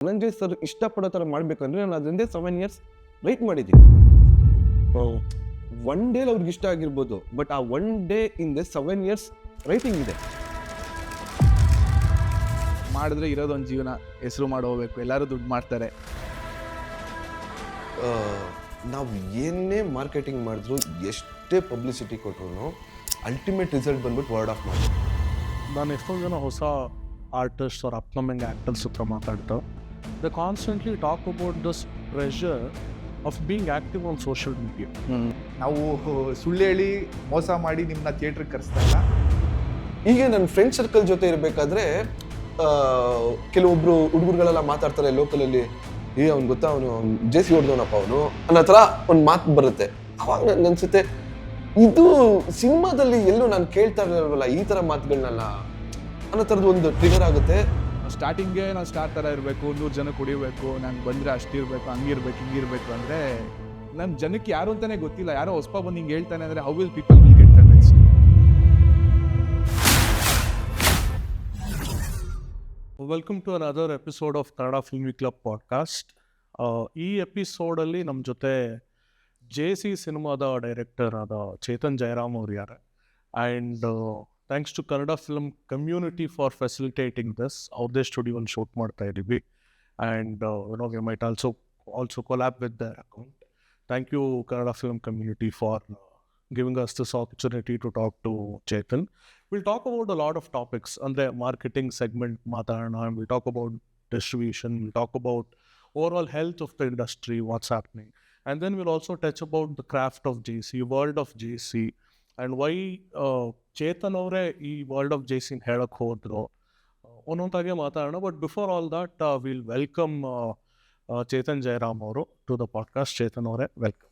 Dhananjay sir ಇಷ್ಟಪಡೋ ಥರ ಮಾಡಬೇಕಂದ್ರೆ ನಾನು ಅದರಿಂದ 7 years ವೆಯ್ಟ್ ಮಾಡಿದ್ದೀನಿ. ಒನ್ ಡೇಲಿ ಅವ್ರಿಗೆ ಇಷ್ಟ ಆಗಿರ್ಬೋದು, ಬಟ್ ಆ ಒನ್ ಡೇ ಇಂದ 7 years ರೈಟಿಂಗ್ ಇದೆ. ಮಾಡಿದ್ರೆ ಇರೋದೊಂದು ಜೀವನ, ಹೆಸರು ಹೋಗ್ಬೇಕು, ಎಲ್ಲರೂ ದುಡ್ಡು ಮಾಡ್ತಾರೆ. ನಾವು ಏನೇ ಮಾರ್ಕೆಟಿಂಗ್ ಮಾಡಿದ್ರು, ಎಷ್ಟೇ ಪಬ್ಲಿಸಿಟಿ ಕೊಟ್ಟರು, ಅಲ್ಟಿಮೇಟ್ ರಿಸಲ್ಟ್ ಬಂದ್ಬಿಟ್ಟು ವರ್ಡ್ ಆಫ್ ಮಾಡಿ. ನಾನು ಎಷ್ಟೊಂದು ಜನ ಹೊಸ ಆರ್ಟಿಸ್ಟ್ ಅವ್ರ ಅಪ್ಕಮಿಂಗ್ ಆ್ಯಕ್ಟರ್ಸ್ ಹತ್ರ ಮಾತಾಡ್ತಾ the constantly talk about this pressure of being active on social media. ನಾವು ಸುಳ್ಳು ಹೇಳಿ ಮೋಸ ಮಾಡಿ ನಿಮ್ಮನ್ನ ಥಿಯೇಟ್ರಿಗೆ ಕರೆಸ್ತಾ ಇಲ್ಲ. ಹೀಗೆ ನನ್ನ ಫ್ರೆಂಡ್ ಸರ್ಕಲ್ ಜೊತೆ ಇರಬೇಕಾದ್ರೆ ಕೆಲವೊಬ್ರು ಹುಡುಗರುಗಳೆಲ್ಲ ಮಾತಾಡ್ತಾರೆ ಲೋಕಲಲ್ಲಿ, ಅವ್ನು ಗೊತ್ತಾ, ಅವನು ಜೇಸಿ ಹೊಡೆದವನಪ್ಪ ಅವನು ಅನ್ನೋ ಥರ ಒಂದು ಮಾತು ಬರುತ್ತೆ. ಅವಾಗ ನನ್ಗೆ ಅನ್ಸುತ್ತೆ, ಇದು ಸಿನಿಮಾದಲ್ಲಿ ಎಲ್ಲೂ ನಾನು ಕೇಳ್ತಾ ಇರಲ್ವಲ್ಲ ಈ ಥರ ಮಾತುಗಳನ್ನೆಲ್ಲ ಅನ್ನೋ ಥರದ್ದು ಒಂದು ಟ್ರಿಗರ್ ಆಗುತ್ತೆ. ಸ್ಟಾರ್ಟಿಂಗ್ಗೆ ನಾನು ಸ್ಟಾರ್ ಥರ ಇರಬೇಕು, 100 ಜನ ಕುಡಿಬೇಕು, ನಂಗೆ ಬಂದರೆ ಅಷ್ಟಿರಬೇಕು, ಹಂಗಿರ್ಬೇಕು, ಹಿಂಗಿರ್ಬೇಕು ಅಂದರೆ ನನ್ನ ಜನಕ್ಕೆ ಯಾರು ಅಂತಲೇ ಗೊತ್ತಿಲ್ಲ. ಯಾರೋ ಹೊಸಪ ಬಂದು ಹಿಂಗೆ ಹೇಳ್ತಾನೆ ಅಂದರೆ how will people will get convinced. Welcome to another episode of Kannada filmy club podcast. ಈ ಎಪಿಸೋಡಲ್ಲಿ ನಮ್ಮ ಜೊತೆ JC ಸಿನಿಮಾದ ಡೈರೆಕ್ಟರ್ ಆದ ಚೇತನ್ ಜಯರಾಮ್ ಅವ್ರು ಯಾರು. And thanks to Kannada film community for facilitating this. ಅವ್ರದ್ದೇ ಸ್ಟುಡಿಯೋಲ್ಲಿ ಶೂಟ್ ಮಾಡ್ತಾ ಇದ್ದೀವಿ. And we might also collab with their account. Thank you Kannada film community for giving us this opportunity to talk to Chetan. We'll talk about a lot of topics on the marketing segment, and we'll talk about distribution, we'll talk about overall health of the industry, what's happening. And then we'll also touch about the craft of JC, world of JC, and why Chetan avare ee world of JC in ಹೇಳಕ್ ಹೋದ್ರು ಒಂದೊಂದಾಗೆ ಮಾತಾಡೋಣ. But before all that, we'll welcome Chetan Jairam ಅವರು to the podcast. Chetan ಅವರೇ, welcome.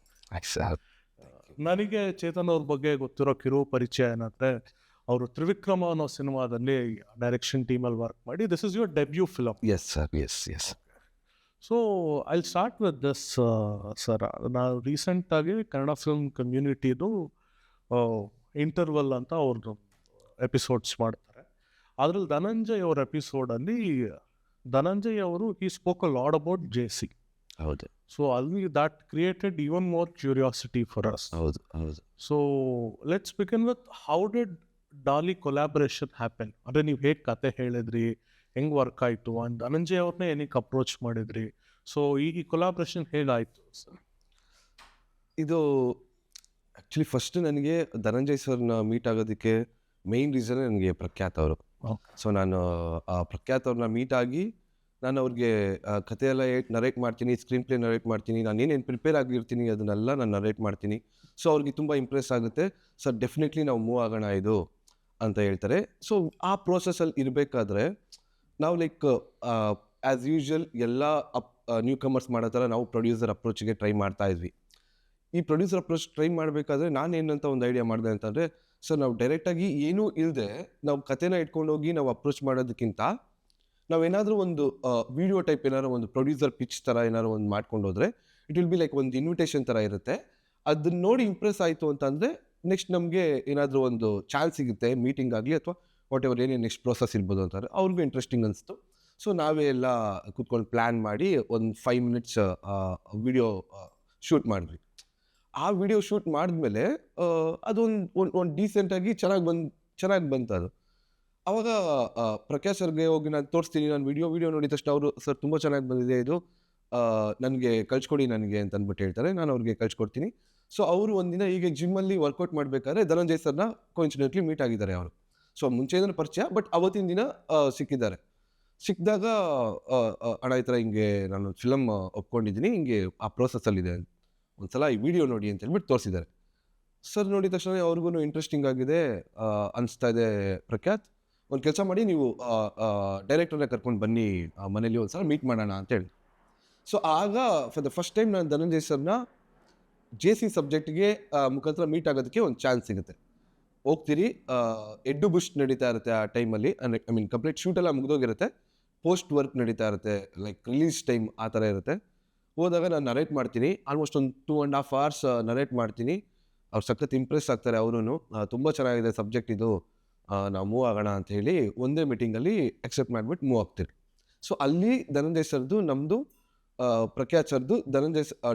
ನನಗೆ ಚೇತನ್ ಅವ್ರ ಬಗ್ಗೆ ಗೊತ್ತಿರೋ ಕಿರು ಪರಿಚಯ ಏನಂದರೆ, ಅವರು ತ್ರಿವಿಕ್ರಮ ಅನ್ನೋ ಸಿನಿಮಾದಲ್ಲಿ ಡೈರೆಕ್ಷನ್ ಟೀಮಲ್ಲಿ ವರ್ಕ್ ಮಾಡಿ, this is your debut film. Yes sir, yes. So I'll start with this sir. ನಾವು ರೀಸೆಂಟಾಗಿ ಕನ್ನಡ ಫಿಲ್ಮ್ ಕಮ್ಯುನಿಟಿದು ಇಂಟರ್ವಲ್ ಅಂತ ಅವ್ರದ್ದು ಎಪಿಸೋಡ್ಸ್ ಮಾಡ್ತಾರೆ. ಅದ್ರಲ್ಲಿ ಧನಂಜಯ್ ಅವ್ರ ಎಪಿಸೋಡಲ್ಲಿ ಧನಂಜಯ್ ಅವರು ಈ spoke a lot about JC. ಹೌದು. So already that created even more curiosity for us. ಹೌದು. So let's begin with how did Dali collaboration happen? ಅಂದರೆ ನೀವು ಹೇಗೆ ಕತೆ ಹೇಳಿದ್ರಿ, ಹೆಂಗೆ ವರ್ಕ್ ಆಯಿತು, ಆ್ಯಂಡ್ ಧನಂಜಯ್ ಅವ್ರನ್ನೇ ಏನಕ್ಕೆ ಅಪ್ರೋಚ್ ಮಾಡಿದ್ರಿ, ಸೊ ಈ ಕೊಲಾಬ್ರೇಷನ್ ಹೇಗಾಯಿತು ಸರ್? ಇದು ಆ್ಯಕ್ಚುಲಿ ಫಸ್ಟ್ ನನಗೆ ಧನಂಜಯ್ ಸರ್ನ ಮೀಟ್ ಆಗೋದಕ್ಕೆ ಮೇಯ್ನ್ ರೀಸನ್ ನನಗೆ ಪ್ರಖ್ಯಾತ್ ಅವರು. ಸೊ ನಾನು ಪ್ರಖ್ಯಾತ್ ಅವ್ರನ್ನ ಮೀಟ್ ಆಗಿ ನಾನು ಅವ್ರಿಗೆ ಕಥೆಯೆಲ್ಲ ನರೇಟ್ ಮಾಡ್ತೀನಿ, ಸ್ಕ್ರೀನ್ ಪ್ಲೇ ನರೇಟ್ ಮಾಡ್ತೀನಿ, ನಾನು ಏನೇನು ಪ್ರಿಪೇರ್ ಆಗಿರ್ತೀನಿ ಅದನ್ನೆಲ್ಲ ನಾನು ನರೇಟ್ ಮಾಡ್ತೀನಿ. ಸೊ ಅವ್ರಿಗೆ ತುಂಬ ಇಂಪ್ರೆಸ್ ಆಗುತ್ತೆ. ಸರ್ ಡೆಫಿನೆಟ್ಲಿ ನಾವು ಮೂವ್ ಆಗೋಣ ಇದು ಅಂತ ಹೇಳ್ತಾರೆ. ಸೊ ಆ ಪ್ರೋಸೆಸ್ಸಲ್ಲಿ ಇರಬೇಕಾದ್ರೆ ನಾವು ಲೈಕ್ ಆ್ಯಸ್ ಯೂಶ್ವಲ್ ಎಲ್ಲ ನ್ಯೂ ಕಮರ್ಸ್ ಮಾಡೋ ಥರ ನಾವು ಪ್ರೊಡ್ಯೂಸರ್ ಅಪ್ರೋಚಿಗೆ ಟ್ರೈ ಮಾಡ್ತಾ ಇದ್ವಿ. ಈ ಪ್ರೊಡ್ಯೂಸರ್ ಅಪ್ರೋಚ್ ಟ್ರೈ ಮಾಡಬೇಕಾದ್ರೆ ನಾನು ಏನಂತ ಒಂದು ಐಡಿಯಾ ಮಾಡಿದೆ ಅಂತಂದರೆ, ಸರ್ ನಾವು ಡೈರೆಕ್ಟಾಗಿ ಏನೂ ಇಲ್ಲದೆ ನಾವು ಕಥೆನ ಇಟ್ಕೊಂಡೋಗಿ ನಾವು ಅಪ್ರೋಚ್ ಮಾಡೋದಕ್ಕಿಂತ ನಾವೇನಾದರೂ ಒಂದು ವಿಡಿಯೋ ಟೈಪ್ ಏನಾದ್ರು ಒಂದು ಪ್ರೊಡ್ಯೂಸರ್ ಪಿಚ್ ಥರ ಏನಾದ್ರು ಒಂದು ಮಾಡ್ಕೊಂಡು ಹೋದರೆ ಇಟ್ ವಿಲ್ ಬಿ ಲೈಕ್ ಒಂದು ಇನ್ವಿಟೇಷನ್ ಥರ ಇರುತ್ತೆ. ಅದನ್ನ ನೋಡಿ ಇಂಪ್ರೆಸ್ ಆಯಿತು ಅಂತಂದರೆ ನೆಕ್ಸ್ಟ್ ನಮಗೆ ಏನಾದರೂ ಒಂದು ಚಾನ್ಸ್ ಸಿಗುತ್ತೆ, ಮೀಟಿಂಗ್ ಆಗಲಿ ಅಥವಾ ವಾಟ್ ಎವರ್ ಏನೇನು ನೆಕ್ಸ್ಟ್ ಪ್ರೋಸೆಸ್ ಇರ್ಬೋದು ಅಂತಾರೆ. ಅವ್ರಿಗೂ ಇಂಟ್ರೆಸ್ಟಿಂಗ್ ಅನಿಸ್ತು. ಸೊ ನಾವೇ ಎಲ್ಲ ಕೂತ್ಕೊಂಡು ಪ್ಲ್ಯಾನ್ ಮಾಡಿ ಒಂದು 5 minutes ವಿಡಿಯೋ ಶೂಟ್ ಮಾಡಿದ್ವಿ. ಆ ವಿಡಿಯೋ ಶೂಟ್ ಮಾಡಿದ್ಮೇಲೆ ಅದೊಂದು ಡೀಸೆಂಟಾಗಿ ಚೆನ್ನಾಗಿ ಬಂತು ಅದು. ಆವಾಗ ಪ್ರಕಾಶ್ ಸರ್ಗೆ ಹೋಗಿ ನಾನು ತೋರಿಸ್ತೀನಿ, ನಾನು ವಿಡಿಯೋ ನೋಡಿದ ತಕ್ಷಣ ಅವರು, ಸರ್ ತುಂಬ ಚೆನ್ನಾಗಿ ಬಂದಿದೆ ಇದು, ನನಗೆ ಕಳ್ಸ್ಕೊಡಿ ನನಗೆ ಅಂತ ಅಂದ್ಬಿಟ್ಟು ಹೇಳ್ತಾರೆ. ನಾನು ಅವ್ರಿಗೆ ಕಳ್ಸ್ಕೊಡ್ತೀನಿ. ಸೊ ಅವರು ಒಂದಿನ ಹೀಗೆ ಜಿಮ್ಮಲ್ಲಿ ವರ್ಕೌಟ್ ಮಾಡಬೇಕಾದ್ರೆ ಧನಂಜಯ್ ಸರ್ನ ಕೋಇನ್ಸಿಡೆಂಟ್ಲಿ ಮೀಟ್ ಆಗಿದ್ದಾರೆ ಅವರು. ಸೊ ಮುಂಚೆಯಿಂದ ಪರಿಚಯ, ಬಟ್ ಅವತ್ತಿನ ದಿನ ಸಿಕ್ಕಿದಾಗ ಅಣ್ಣ ಈ ಥರ ಹಿಂಗೆ ನಾನು ಫಿಲಮ್ ಒಪ್ಕೊಂಡಿದ್ದೀನಿ, ಹಿಂಗೆ ಆ ಪ್ರೋಸೆಸ್ಸಲ್ಲಿದೆ, ಒಂದ್ಸಲ ಈ ವಿಡಿಯೋ ನೋಡಿ ಅಂತ ಹೇಳ್ಬಿಟ್ಟು ತೋರಿಸಿದ್ದಾರೆ. ಸರ್ ನೋಡಿದ ತಕ್ಷಣ ಅವ್ರಿಗೂ ಇಂಟ್ರೆಸ್ಟಿಂಗ್ ಆಗಿದೆ ಅನಿಸ್ತಾ ಇದೆ, ಪ್ರಖ್ಯಾತ್ ಒಂದು ಕೆಲಸ ಮಾಡಿ, ನೀವು ಡೈರೆಕ್ಟರ್ನ ಕರ್ಕೊಂಡು ಬನ್ನಿ ಮನೇಲಿ ಒಂದು ಸಲ ಮೀಟ್ ಮಾಡೋಣ ಅಂತೇಳಿ. ಸೊ ಆಗ ಫಾರ್ ದ ಫಸ್ಟ್ ಟೈಮ್ ನಾನು ಧನಂಜಯ್ ಸರ್ನ JC ಸಬ್ಜೆಕ್ಟ್ಗೆ ಮುಖಾಂತರ ಮೀಟ್ ಆಗೋದಕ್ಕೆ ಒಂದು ಚಾನ್ಸ್ ಸಿಗುತ್ತೆ. ಹೋಗ್ತೀರಿ, ಎಡ್ಡು ಬುಷ್ ನಡೀತಾ ಇರುತ್ತೆ ಆ ಟೈಮಲ್ಲಿ. ಐ ಮೀನ್ ಕಂಪ್ಲೀಟ್ ಶೂಟೆಲ್ಲ ಮುಗಿದೋಗಿರುತ್ತೆ, ಪೋಸ್ಟ್ ವರ್ಕ್ ನಡೀತಾ ಇರುತ್ತೆ, ಲೈಕ್ ರಿಲೀಸ್ ಟೈಮ್ ಆ ಥರ ಇರುತ್ತೆ. ಹೋದಾಗ ನಾನು ನರೇಟ್ ಮಾಡ್ತೀನಿ, ಆಲ್ಮೋಸ್ಟ್ ಒಂದು 2.5 hours ನರೇಟ್ ಮಾಡ್ತೀನಿ. ಅವ್ರು ಸಖತ್ ಇಂಪ್ರೆಸ್ ಆಗ್ತಾರೆ. ಅವರು ತುಂಬ ಚೆನ್ನಾಗಿದೆ ಸಬ್ಜೆಕ್ಟ್ ಇದು, ನಾವು ಮೂವ್ ಆಗೋಣ ಅಂತ ಹೇಳಿ ಒಂದೇ ಮೀಟಿಂಗಲ್ಲಿ ಅಕ್ಸೆಪ್ಟ್ ಮಾಡಿಬಿಟ್ಟು ಮೂವ್ ಆಗ್ತೀರಿ. ಸೊ ಅಲ್ಲಿ ಧನಂಜಯ್ ಸರ್ದು ನಮ್ಮದು ಪ್ರಖ್ಯಾತ್ ಸರ್ದು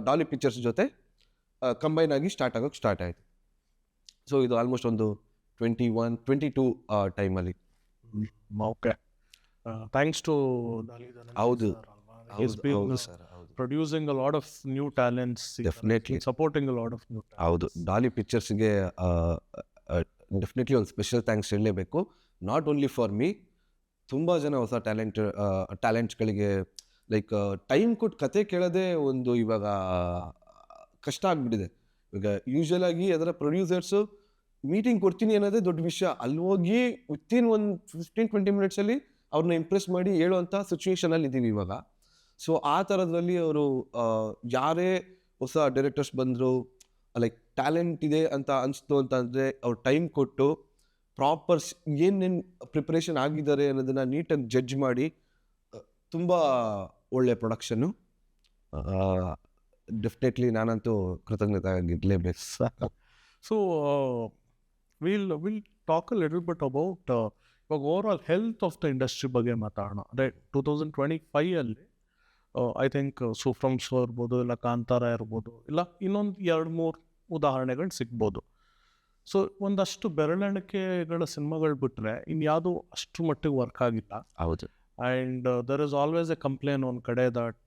ಡಾಲಿ ಪಿಕ್ಚರ್ಸ್ ಜೊತೆ ಕಂಬೈನ್ ಆಗಿ ಸ್ಟಾರ್ಟ್ ಆಯಿತು. ಸೊ ಇದು ಆಲ್ಮೋಸ್ಟ್ ಒಂದು 22 ಟೈಮಲ್ಲಿ. ಓಕೆ, ಥ್ಯಾಂಕ್ಸ್ ಟು ಹೌದು sir, producing a lot of new talents, definitely supporting a lot of new talents. ಹೌದು, ಡಾಲಿ ಪಿಕ್ಚರ್ಸ್ಗೆ ಡೆಫಿನೆಟ್ಲಿ ಒಂದು ಸ್ಪೆಷಲ್ ಥ್ಯಾಂಕ್ಸ್ ಹೇಳಲೇಬೇಕು. ನಾಟ್ ಓನ್ಲಿ ಫಾರ್ ಮೀ, ತುಂಬ ಜನ ಹೊಸ ಟ್ಯಾಲೆಂಟ್ಸ್ಗಳಿಗೆ ಲೈಕ್ ಟೈಮ್ ಕೊಟ್ಟು ಕತೆ ಕೇಳೋದೇ ಒಂದು ಇವಾಗ ಕಷ್ಟ ಆಗಿಬಿಟ್ಟಿದೆ. ಈಗ ಯೂಶ್ವಲ್ ಆಗಿ ಅದರ ಪ್ರೊಡ್ಯೂಸರ್ಸು ಮೀಟಿಂಗ್ ಕೊಡ್ತೀನಿ ಅನ್ನೋದೇ ದೊಡ್ಡ ವಿಷಯ. ಅಲ್ಲಿ ಹೋಗಿ ವಿತಿನ್ ಒಂದು 15-20 ಮಿನಿಟ್ಸಲ್ಲಿ ಅವ್ರನ್ನ ಇಂಪ್ರೆಸ್ ಮಾಡಿ ಹೇಳುವಂಥ ಸಿಚುವೇಶನಲ್ಲಿ ಇದ್ದೀವಿ ಇವಾಗ. ಸೊ ಆ ಥರದ್ರಲ್ಲಿ ಅವರು ಯಾರೇ ಹೊಸ ಡೈರೆಕ್ಟರ್ಸ್ ಬಂದರು, ಲೈಕ್ ಟ್ಯಾಲೆಂಟ್ ಇದೆ ಅಂತ ಅನಿಸ್ತು ಅಂತಂದರೆ ಅವ್ರು ಟೈಮ್ ಕೊಟ್ಟು ಪ್ರಾಪರ್ ಏನೇನು ಪ್ರಿಪ್ರೇಷನ್ ಆಗಿದ್ದಾರೆ ಅನ್ನೋದನ್ನು ನೀಟಾಗಿ ಜಡ್ಜ್ ಮಾಡಿ ತುಂಬ ಒಳ್ಳೆ ಪ್ರೊಡಕ್ಷನ್ನು. ಡೆಫಿನೆಟ್ಲಿ ನಾನಂತೂ ಕೃತಜ್ಞತೆ ಆಗಿರಲೇಬೇಕು. So we'll talk a little bit about ಇವಾಗ over health of the industry ಬಗ್ಗೆ ಮಾತಾಡೋಣ. ಅಂದರೆ 2025 ಐ ಥಿಂಕ್ ಸೂಫ್ರಮ್ ಶೋ ಇರ್ಬೋದು, ಇಲ್ಲ ಕಾಂತಾರ ಇರ್ಬೋದು, ಇಲ್ಲ ಇನ್ನೊಂದು 2-3 ಉದಾಹರಣೆಗಳು ಸಿಗ್ಬೋದು. ಸೊ ಒಂದಷ್ಟು ಬೆರಳೆಣಿಕೆಗಳ ಸಿನಿಮಾಗಳು ಬಿಟ್ಟರೆ ಇನ್ಯಾವುದು ಅಷ್ಟು ಮಟ್ಟಿಗೆ ವರ್ಕ್ ಆಗಿಲ್ಲ. ಹೌದು. And there is always a complain ಒಂದು ಕಡೆ that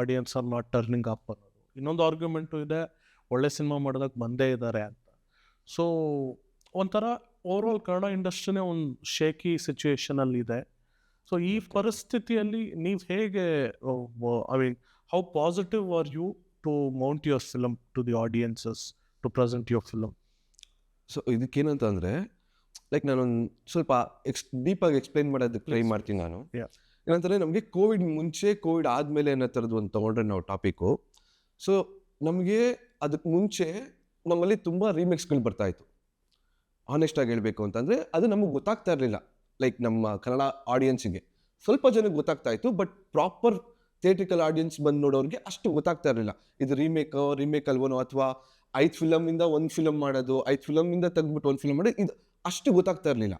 audience are not turning up ಅನ್ನೋದು. ಇನ್ನೊಂದು ಆರ್ಗ್ಯುಮೆಂಟು ಇದೆ, ಒಳ್ಳೆ ಸಿನಿಮಾ ಮಾಡೋದಕ್ಕೆ ಬಂದೇ ಇದ್ದಾರೆ ಅಂತ. ಸೊ ಒಂಥರ ಓವರಾಲ್ ಕನ್ನಡ ಇಂಡಸ್ಟ್ರಿನೇ ಒಂದು ಶೇಕಿ ಸಿಚುವೇಶನಲ್ಲಿ ಇದೆ. ಸೊ ಈ ಪರಿಸ್ಥಿತಿಯಲ್ಲಿ ನೀವು ಹೇಗೆ, I mean how positive are you to mount your film to the audiences, to present your film? So ಇದಕ್ಕೇನಂತ ಅಂದರೆ ಲೈಕ್ ನಾನೊಂದು ಸ್ವಲ್ಪ ಡೀಪಾಗಿ ಎಕ್ಸ್ಪ್ಲೈನ್ ಮಾಡೋದಕ್ಕೆ ಟ್ರೈ ಮಾಡ್ತೀನಿ ನಾನು. ಏನಂತಂದರೆ ನಮಗೆ ಕೋವಿಡ್ ಮುಂಚೆ, ಕೋವಿಡ್ ಆದಮೇಲೆ ಅನ್ನೋ ಥರದ್ದು ಒಂದು ತೊಗೊಂಡ್ರೆ ನಾವು ಟಾಪಿಕ್ಕು. ಸೊ ನಮಗೆ ಅದಕ್ಕೆ ಮುಂಚೆ ನಮ್ಮಲ್ಲಿ ತುಂಬ ರೀಮೇಕ್ಸ್ಗಳು ಬರ್ತಾಯಿತ್ತು. ಆನೆಸ್ಟಾಗಿ ಹೇಳಬೇಕು ಅಂತಂದರೆ ಅದು ನಮಗೆ ಗೊತ್ತಾಗ್ತಾ ಇರಲಿಲ್ಲ. ಲೈಕ್ ನಮ್ಮ ಕನ್ನಡ ಆಡಿಯನ್ಸಿಗೆ ಸ್ವಲ್ಪ ಜನಕ್ಕೆ ಗೊತ್ತಾಗ್ತಾ ಇತ್ತು, ಬಟ್ ಪ್ರಾಪರ್ ಥಿಯೇಟ್ರಿಕಲ್ ಆಡಿಯನ್ಸ್ ಬಂದು ನೋಡೋರಿಗೆ ಅಷ್ಟು ಗೊತ್ತಾಗ್ತಾ ಇರಲಿಲ್ಲ. ಇದು ರೀಮೇಕ್ ಅಲ್ವನೋ, ಅಥವಾ 5 ಫಿಲಮಿಂದ 1 ಫಿಲಮ್ ಮಾಡೋದು, 5 ಫಿಲಮಿಂದ ತೆಗೆದ್ಬಿಟ್ಟು 1 ಫಿಲಮ್ ಮಾಡೋದು, ಇದು ಅಷ್ಟು ಗೊತ್ತಾಗ್ತಾ ಇರಲಿಲ್ಲ.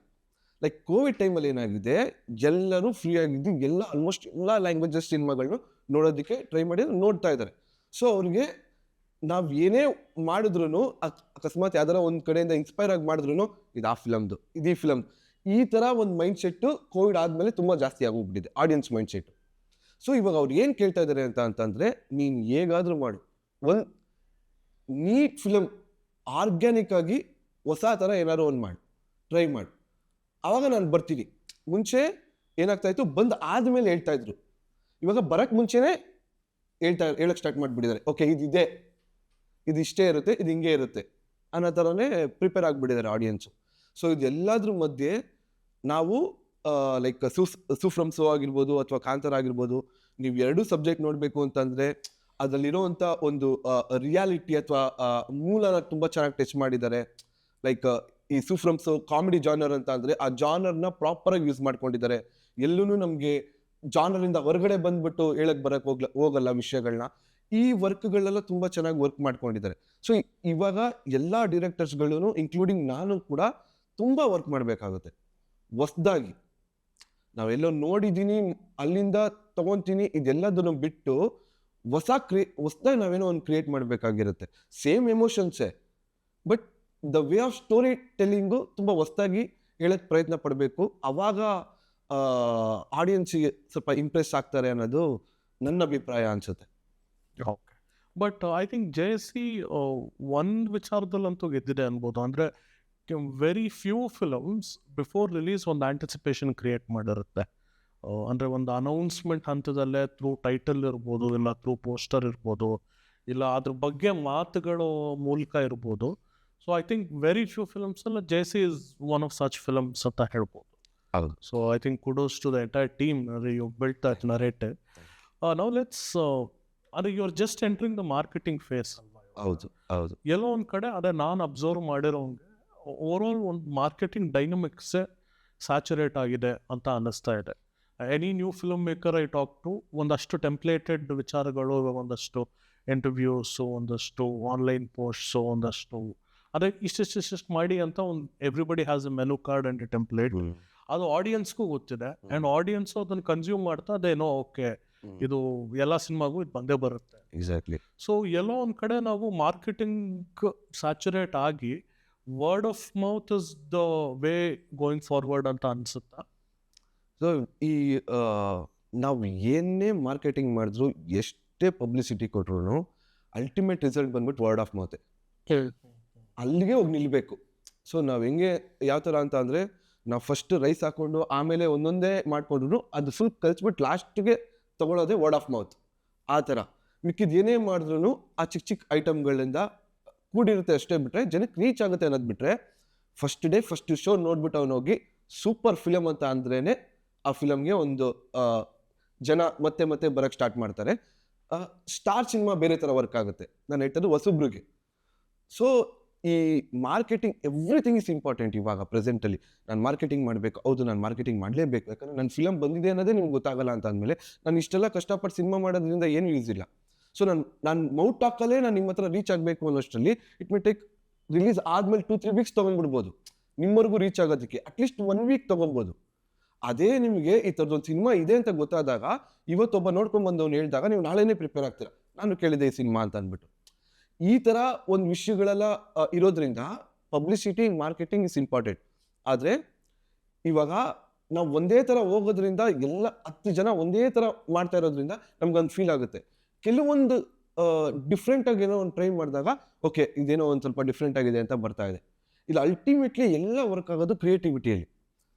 ಲೈಕ್ ಕೋವಿಡ್ ಟೈಮಲ್ಲಿ ಏನಾಗಿದೆ, ಎಲ್ಲರೂ ಫ್ರೀ ಆಗಿದ್ದು ಆಲ್ಮೋಸ್ಟ್ ಎಲ್ಲ ಲ್ಯಾಂಗ್ವೇಜಸ್ ಸಿನಿಮಾಗಳನ್ನ ನೋಡೋದಕ್ಕೆ ಟ್ರೈ ಮಾಡಿ ನೋಡ್ತಾ ಇದ್ದಾರೆ. ಸೊ ಅವ್ರಿಗೆ ನಾವು ಏನೇ ಮಾಡಿದ್ರು, ಅಕಸ್ಮಾತ್ ಯಾವ್ದಾರ ಒಂದು ಕಡೆಯಿಂದ ಇನ್ಸ್ಪೈರ್ ಆಗಿ ಮಾಡಿದ್ರು, ಇದು ಆ ಫಿಲಮ್ದು, ಇದು ಈ ಫಿಲಮ್, ಈ ಥರ ಒಂದು ಮೈಂಡ್ ಸೆಟ್ಟು ಕೋವಿಡ್ ಆದಮೇಲೆ ತುಂಬ ಜಾಸ್ತಿ ಆಗೋಗ್ಬಿಟ್ಟಿದೆ, ಆಡಿಯನ್ಸ್ ಮೈಂಡ್ ಸೆಟ್ಟು. ಸೊ ಇವಾಗ ಅವ್ರು ಏನು ಕೇಳ್ತಾ ಇದ್ದಾರೆ ಅಂತಂದರೆ, ನೀನು ಹೇಗಾದರೂ ಮಾಡು, ಒಂದು ನೀಟ್ ಫಿಲಮ್ ಆರ್ಗ್ಯಾನಿಕ್ ಆಗಿ ಹೊಸ ಥರ ಏನಾದ್ರು ಒಂದು ಮಾಡಿ, ಟ್ರೈ ಮಾಡಿ, ಆವಾಗ ನಾನು ಬರ್ತೀನಿ. ಮುಂಚೆ ಏನಾಗ್ತಾಯಿತ್ತು, ಬಂದು ಆದಮೇಲೆ ಹೇಳ್ತಾಯಿದ್ರು, ಇವಾಗ ಬರೋಕ್ಕೆ ಮುಂಚೆನೇ ಹೇಳಕ್ಕೆ ಸ್ಟಾರ್ಟ್ ಮಾಡಿಬಿಟ್ಟಿದ್ದಾರೆ. ಓಕೆ, ಇದಿದೆ, ಇದು ಇಷ್ಟೇ ಇರುತ್ತೆ, ಇದು ಹಿಂಗೆ ಇರುತ್ತೆ ಅನ್ನೋ ಥರನೇ ಪ್ರಿಪೇರ್ ಆಗಿಬಿಟ್ಟಿದ್ದಾರೆ ಆಡಿಯನ್ಸು. ಸೊ ಇದೆಲ್ಲದ್ರ ಮಧ್ಯೆ ನಾವು ಲೈಕ್ ಸೂಫ್ರಮ್ ಶೋ ಆಗಿರ್ಬೋದು ಅಥವಾ ಕಾಂತಾರ ಆಗಿರ್ಬೋದು, ನೀವು ಎರಡೂ ಸಬ್ಜೆಕ್ಟ್ ನೋಡಬೇಕು ಅಂತಂದರೆ ಅದರಲ್ಲಿರೋವಂಥ ಒಂದು ರಿಯಾಲಿಟಿ ಅಥವಾ ಮೂಲನ ತುಂಬ ಚೆನ್ನಾಗಿ ಟಚ್ ಮಾಡಿದ್ದಾರೆ. ಲೈಕ್ ಈ ಸೂಫ್ರಮ್ ಶೋ ಕಾಮಿಡಿ ಜಾನರ್ ಅಂತ ಅಂದರೆ ಆ ಜಾನರ್ನ ಪ್ರಾಪರಾಗಿ ಯೂಸ್ ಮಾಡ್ಕೊಂಡಿದ್ದಾರೆ. ಎಲ್ಲೂ ನಮಗೆ ಜಾನರಿಂದ ಹೊರಗಡೆ ಬಂದ್ಬಿಟ್ಟು ಹೇಳಕ್ಕೆ ಹೋಗಲ್ಲ ವಿಷಯಗಳನ್ನ. ಈ ವರ್ಕ್ಗಳೆಲ್ಲ ತುಂಬ ಚೆನ್ನಾಗಿ ವರ್ಕ್ ಮಾಡ್ಕೊಂಡಿದ್ದಾರೆ. ಸೊ ಇವಾಗ ಎಲ್ಲ ಡಿರೆಕ್ಟರ್ಸ್ಗಳೂ ಇನ್ಕ್ಲೂಡಿಂಗ್ ನಾನು ಕೂಡ ತುಂಬ ವರ್ಕ್ ಮಾಡಬೇಕಾಗುತ್ತೆ. ಹೊಸ್ದಾಗಿ ನಾವೆಲ್ಲೋ ನೋಡಿದ್ದೀನಿ, ಅಲ್ಲಿಂದ ತೊಗೊತೀನಿ, ಇದೆಲ್ಲದನ್ನು ಬಿಟ್ಟು ಹೊಸ್ದಾಗಿ ನಾವೇನೋ ಒಂದು ಕ್ರಿಯೇಟ್ ಮಾಡಬೇಕಾಗಿರುತ್ತೆ. ಸೇಮ್ ಎಮೋಷನ್ಸೇ, but the way of story telling ತುಂಬ ಹೊಸ್ದಾಗಿ ಹೇಳೋಕ್ಕೆ ಪ್ರಯತ್ನ ಪಡಬೇಕು. ಆವಾಗ ಆಡಿಯನ್ಸಿಗೆ ಸ್ವಲ್ಪ ಇಂಪ್ರೆಸ್ ಆಗ್ತಾರೆ ಅನ್ನೋದು ನನ್ನ ಅಭಿಪ್ರಾಯ ಅನಿಸುತ್ತೆ. Okay, but I think Jayasi ಒಂದು ವಿಚಾರದಲ್ಲಂತೂ ಗೆದ್ದಿದೆ ಅನ್ಬೋದು. ಅಂದರೆ very few films before release ಒಂದು ಆಂಟಿಸಿಪೇಷನ್ ಕ್ರಿಯೇಟ್ ಮಾಡಿರುತ್ತೆ. ಅಂದರೆ ಒಂದು ಅನೌನ್ಸ್ಮೆಂಟ್ ಹಂತದಲ್ಲೇ ಥ್ರೂ ಟೈಟಲ್ ಇರ್ಬೋದು, ಇಲ್ಲ ಥ್ರೂ ಪೋಸ್ಟರ್ ಇರ್ಬೋದು, ಇಲ್ಲ ಅದ್ರ ಬಗ್ಗೆ ಮಾತುಗಳ ಮೂಲಕ ಇರ್ಬೋದು. So I think very few films ಅಲ್ಲ JC is one of such films ಅಂತ ಹೇಳ್ಬೋದು. ಹೌದು. So I think kudos to the entire team, you built that narrative. Now let's, ಅಂದರೆ you are just entering the marketing phase. ಹೌದು ಹೌದು. ಎಲ್ಲೋ ಒಂದು ಕಡೆ ಅದೇ ನಾನು ಅಬ್ಸರ್ವ್ ಮಾಡಿರೋಂಗೆ ಓವರಾಲ್ ಒಂದು ಮಾರ್ಕೆಟಿಂಗ್ ಡೈನಮಿಕ್ಸೇ ಸ್ಯಾಚುರೇಟ್ ಆಗಿದೆ ಅಂತ ಅನ್ನಿಸ್ತಾ ಇದೆ. Any new film maker I talk to, ಒಂದಷ್ಟು ಟೆಂಪ್ಲೇಟೆಡ್ ವಿಚಾರಗಳು, ಒಂದಷ್ಟು ಇಂಟರ್ವ್ಯೂಸು, ಒಂದಷ್ಟು ಆನ್ಲೈನ್ ಪೋಸ್ಟ್ಸು, ಒಂದಷ್ಟು ಅದೇ ಇಷ್ಟಿಷ್ಟು ಮಾಡಿ ಅಂತ ಒಂದು everybody has A menu card and A template. ಅದು ಆಡಿಯನ್ಸ್ಗೂ ಗೊತ್ತಿದೆ ಆ್ಯಂಡ್ ಆಡಿಯನ್ಸು ಅದನ್ನು ಕನ್ಸ್ಯೂಮ್ ಮಾಡ್ತಾ ಅದೇನೋ ಓಕೆ ಇದು ಎಲ್ಲ ಸಿನಿಮಾಗೂ ಇದು ಬಂದೇ ಬರುತ್ತೆ. ಎಕ್ಸಾಕ್ಟ್ಲಿ. ಸೊ ಎಲ್ಲೋ ಒಂದು ಕಡೆ ನಾವು ಮಾರ್ಕೆಟಿಂಗ್ ಸ್ಯಾಚುರೇಟ್ ಆಗಿ word of mouth is the way going forward ಅಂತ ಅನ್ಸುತ್ತಾ? ಸೊ ಈ ನಾವು ಏನೇ ಮಾರ್ಕೆಟಿಂಗ್ ಮಾಡಿದ್ರು, ಎಷ್ಟೇ ಪಬ್ಲಿಸಿಟಿ ಕೊಟ್ರು, ಅಲ್ಟಿಮೇಟ್ ರಿಸಲ್ಟ್ ಬಂದ್ಬಿಟ್ಟು ವರ್ಡ್ ಆಫ್ ಮೌತೆ. ಅಲ್ಲಿಗೆ ಹೋಗಿ ನಿಲ್ಲಬೇಕು. ಸೊ ನಾವು ಹೆಂಗೆ ಯಾವ ಥರ ಅಂತ ಅಂದರೆ, ನಾವು ಫಸ್ಟ್ ರೈಸ್ ಹಾಕ್ಕೊಂಡು ಆಮೇಲೆ ಒಂದೊಂದೇ ಮಾಡ್ಕೊಂಡ್ರು ಅದು ಫುಲ್ ಕಲಿಸ್ಬಿಟ್ಟು ಲಾಸ್ಟಿಗೆ ತೊಗೊಳೋದೇ ವರ್ಡ್ ಆಫ್ ಮೌತ್. ಆ ಥರ ಮಿಕ್ಕಿದ್ದು ಏನೇ ಮಾಡಿದ್ರು ಆ ಚಿಕ್ಕ ಚಿಕ್ಕ ಐಟಮ್ಗಳಿಂದ ಕೂಡಿರುತ್ತೆ ಅಷ್ಟೇ. ಬಿಟ್ಟರೆ ಜನಕ್ಕೆ ರೀಚ್ ಆಗುತ್ತೆ ಅನ್ನೋದು ಬಿಟ್ಟರೆ, ಫಸ್ಟ್ ಡೇ ಫಸ್ಟ್ ಶೋ ನೋಡ್ಬಿಟ್ಟು ಅವ್ನು ಹೋಗಿ ಸೂಪರ್ ಫಿಲಮ್ ಅಂತ ಅಂದ್ರೇ ಆ ಫಿಲಮ್ಗೆ ಒಂದು ಜನ ಮತ್ತೆ ಮತ್ತೆ ಬರೋಕ್ಕೆ ಸ್ಟಾರ್ಟ್ ಮಾಡ್ತಾರೆ. ಸ್ಟಾರ್ ಸಿನಿಮಾ ಬೇರೆ ಥರ ವರ್ಕ್ ಆಗುತ್ತೆ. ನಾನು ಹೇಳ್ತದ್ದು ಹೊಸಬ್ರಿಗೆ. ಸೊ ಈ ಮಾರ್ಕೆಟಿಂಗ್ ಎವ್ರಿಥಿಂಗ್ ಇಸ್ ಇಂಪಾರ್ಟೆಂಟ್. ಇವಾಗ ಪ್ರೆಸೆಂಟಲ್ಲಿ ನಾನು ಮಾರ್ಕೆಟಿಂಗ್ ಮಾಡಬೇಕು, ಹೌದು ನಾನು ಮಾರ್ಕೆಟಿಂಗ್ ಮಾಡಲೇಬೇಕು, ಯಾಕಂದರೆ ನನ್ನ ಫಿಲಮ್ ಬಂದಿದೆ ಅನ್ನೋದೇ ನಿಮ್ಗೆ ಗೊತ್ತಾಗಲ್ಲ ಅಂತ ಅಂದಮೇಲೆ ನಾನು ಇಷ್ಟೆಲ್ಲ ಕಷ್ಟಪಟ್ಟು ಸಿನಿಮಾ ಮಾಡೋದ್ರಿಂದ ಏನು ಯೂಸ್ ಇಲ್ಲ. ಸೊ ನಾನು ಮೌಟ್ ಹಾಕಲ್ಲೇ ನಾನು ನಿಮ್ಮ ಹತ್ರ ರೀಚ್ ಆಗಬೇಕು ಅನ್ನೋಷ್ಟರಲ್ಲಿ ಇಟ್ ಮೇ ಟೇಕ್ ರಿಲೀಸ್ ಆದಮೇಲೆ 2-3 ವೀಕ್ಸ್ ತೊಗೊಂಡ್ಬಿಡ್ಬೋದು. ನಿಮ್ಮವರೆಗೂ ರೀಚ್ ಆಗೋದಕ್ಕೆ ಅಟ್ಲೀಸ್ಟ್ 1 ವೀಕ್ ತೊಗೊಬೋದು. ಅದೇ ನಿಮಗೆ ಈ ಥರದೊಂದು ಸಿನಿಮಾ ಇದೆ ಅಂತ ಗೊತ್ತಾದಾಗ, ಇವತ್ತೊಬ್ಬ ನೋಡ್ಕೊಂಡ್ಬಂದವ್ನು ಹೇಳಿದಾಗ ನೀವು ನಾಳೆನೇ ಪ್ರಿಪೇರ್ ಆಗ್ತೀರಾ, ನಾನು ಕೇಳಿದೆ ಈ ಸಿನಿಮಾ ಅಂತ ಅಂದ್ಬಿಟ್ಟು. ಈ ಥರ ಒಂದು ವಿಷಯಗಳೆಲ್ಲ ಇರೋದ್ರಿಂದ ಪಬ್ಲಿಸಿಟಿ ಮಾರ್ಕೆಟಿಂಗ್ ಇಸ್ ಇಂಪಾರ್ಟೆಂಟ್. ಆದರೆ ಇವಾಗ ನಾವು ಒಂದೇ ಥರ ಹೋಗೋದ್ರಿಂದ ಎಲ್ಲ 10 ಜನ ಒಂದೇ ಥರ ಮಾಡ್ತಾ ಇರೋದ್ರಿಂದ ನಮ್ಗೊಂದು ಫೀಲ್ ಆಗುತ್ತೆ. ಕೆಲವೊಂದು ಡಿಫ್ರೆಂಟಾಗಿ ಏನೋ ಒಂದು ಟ್ರೈ ಮಾಡಿದಾಗ ಓಕೆ ಇದೇನೋ ಒಂದು ಸ್ವಲ್ಪ ಡಿಫ್ರೆಂಟ್ ಆಗಿದೆ ಅಂತ ಬರ್ತಾ ಇದೆ. ಇಲ್ಲಿ ಅಲ್ಟಿಮೇಟ್ಲಿ ಎಲ್ಲ ವರ್ಕ್ ಆಗೋದು ಕ್ರಿಯೇಟಿವಿಟಿಯಲ್ಲಿ.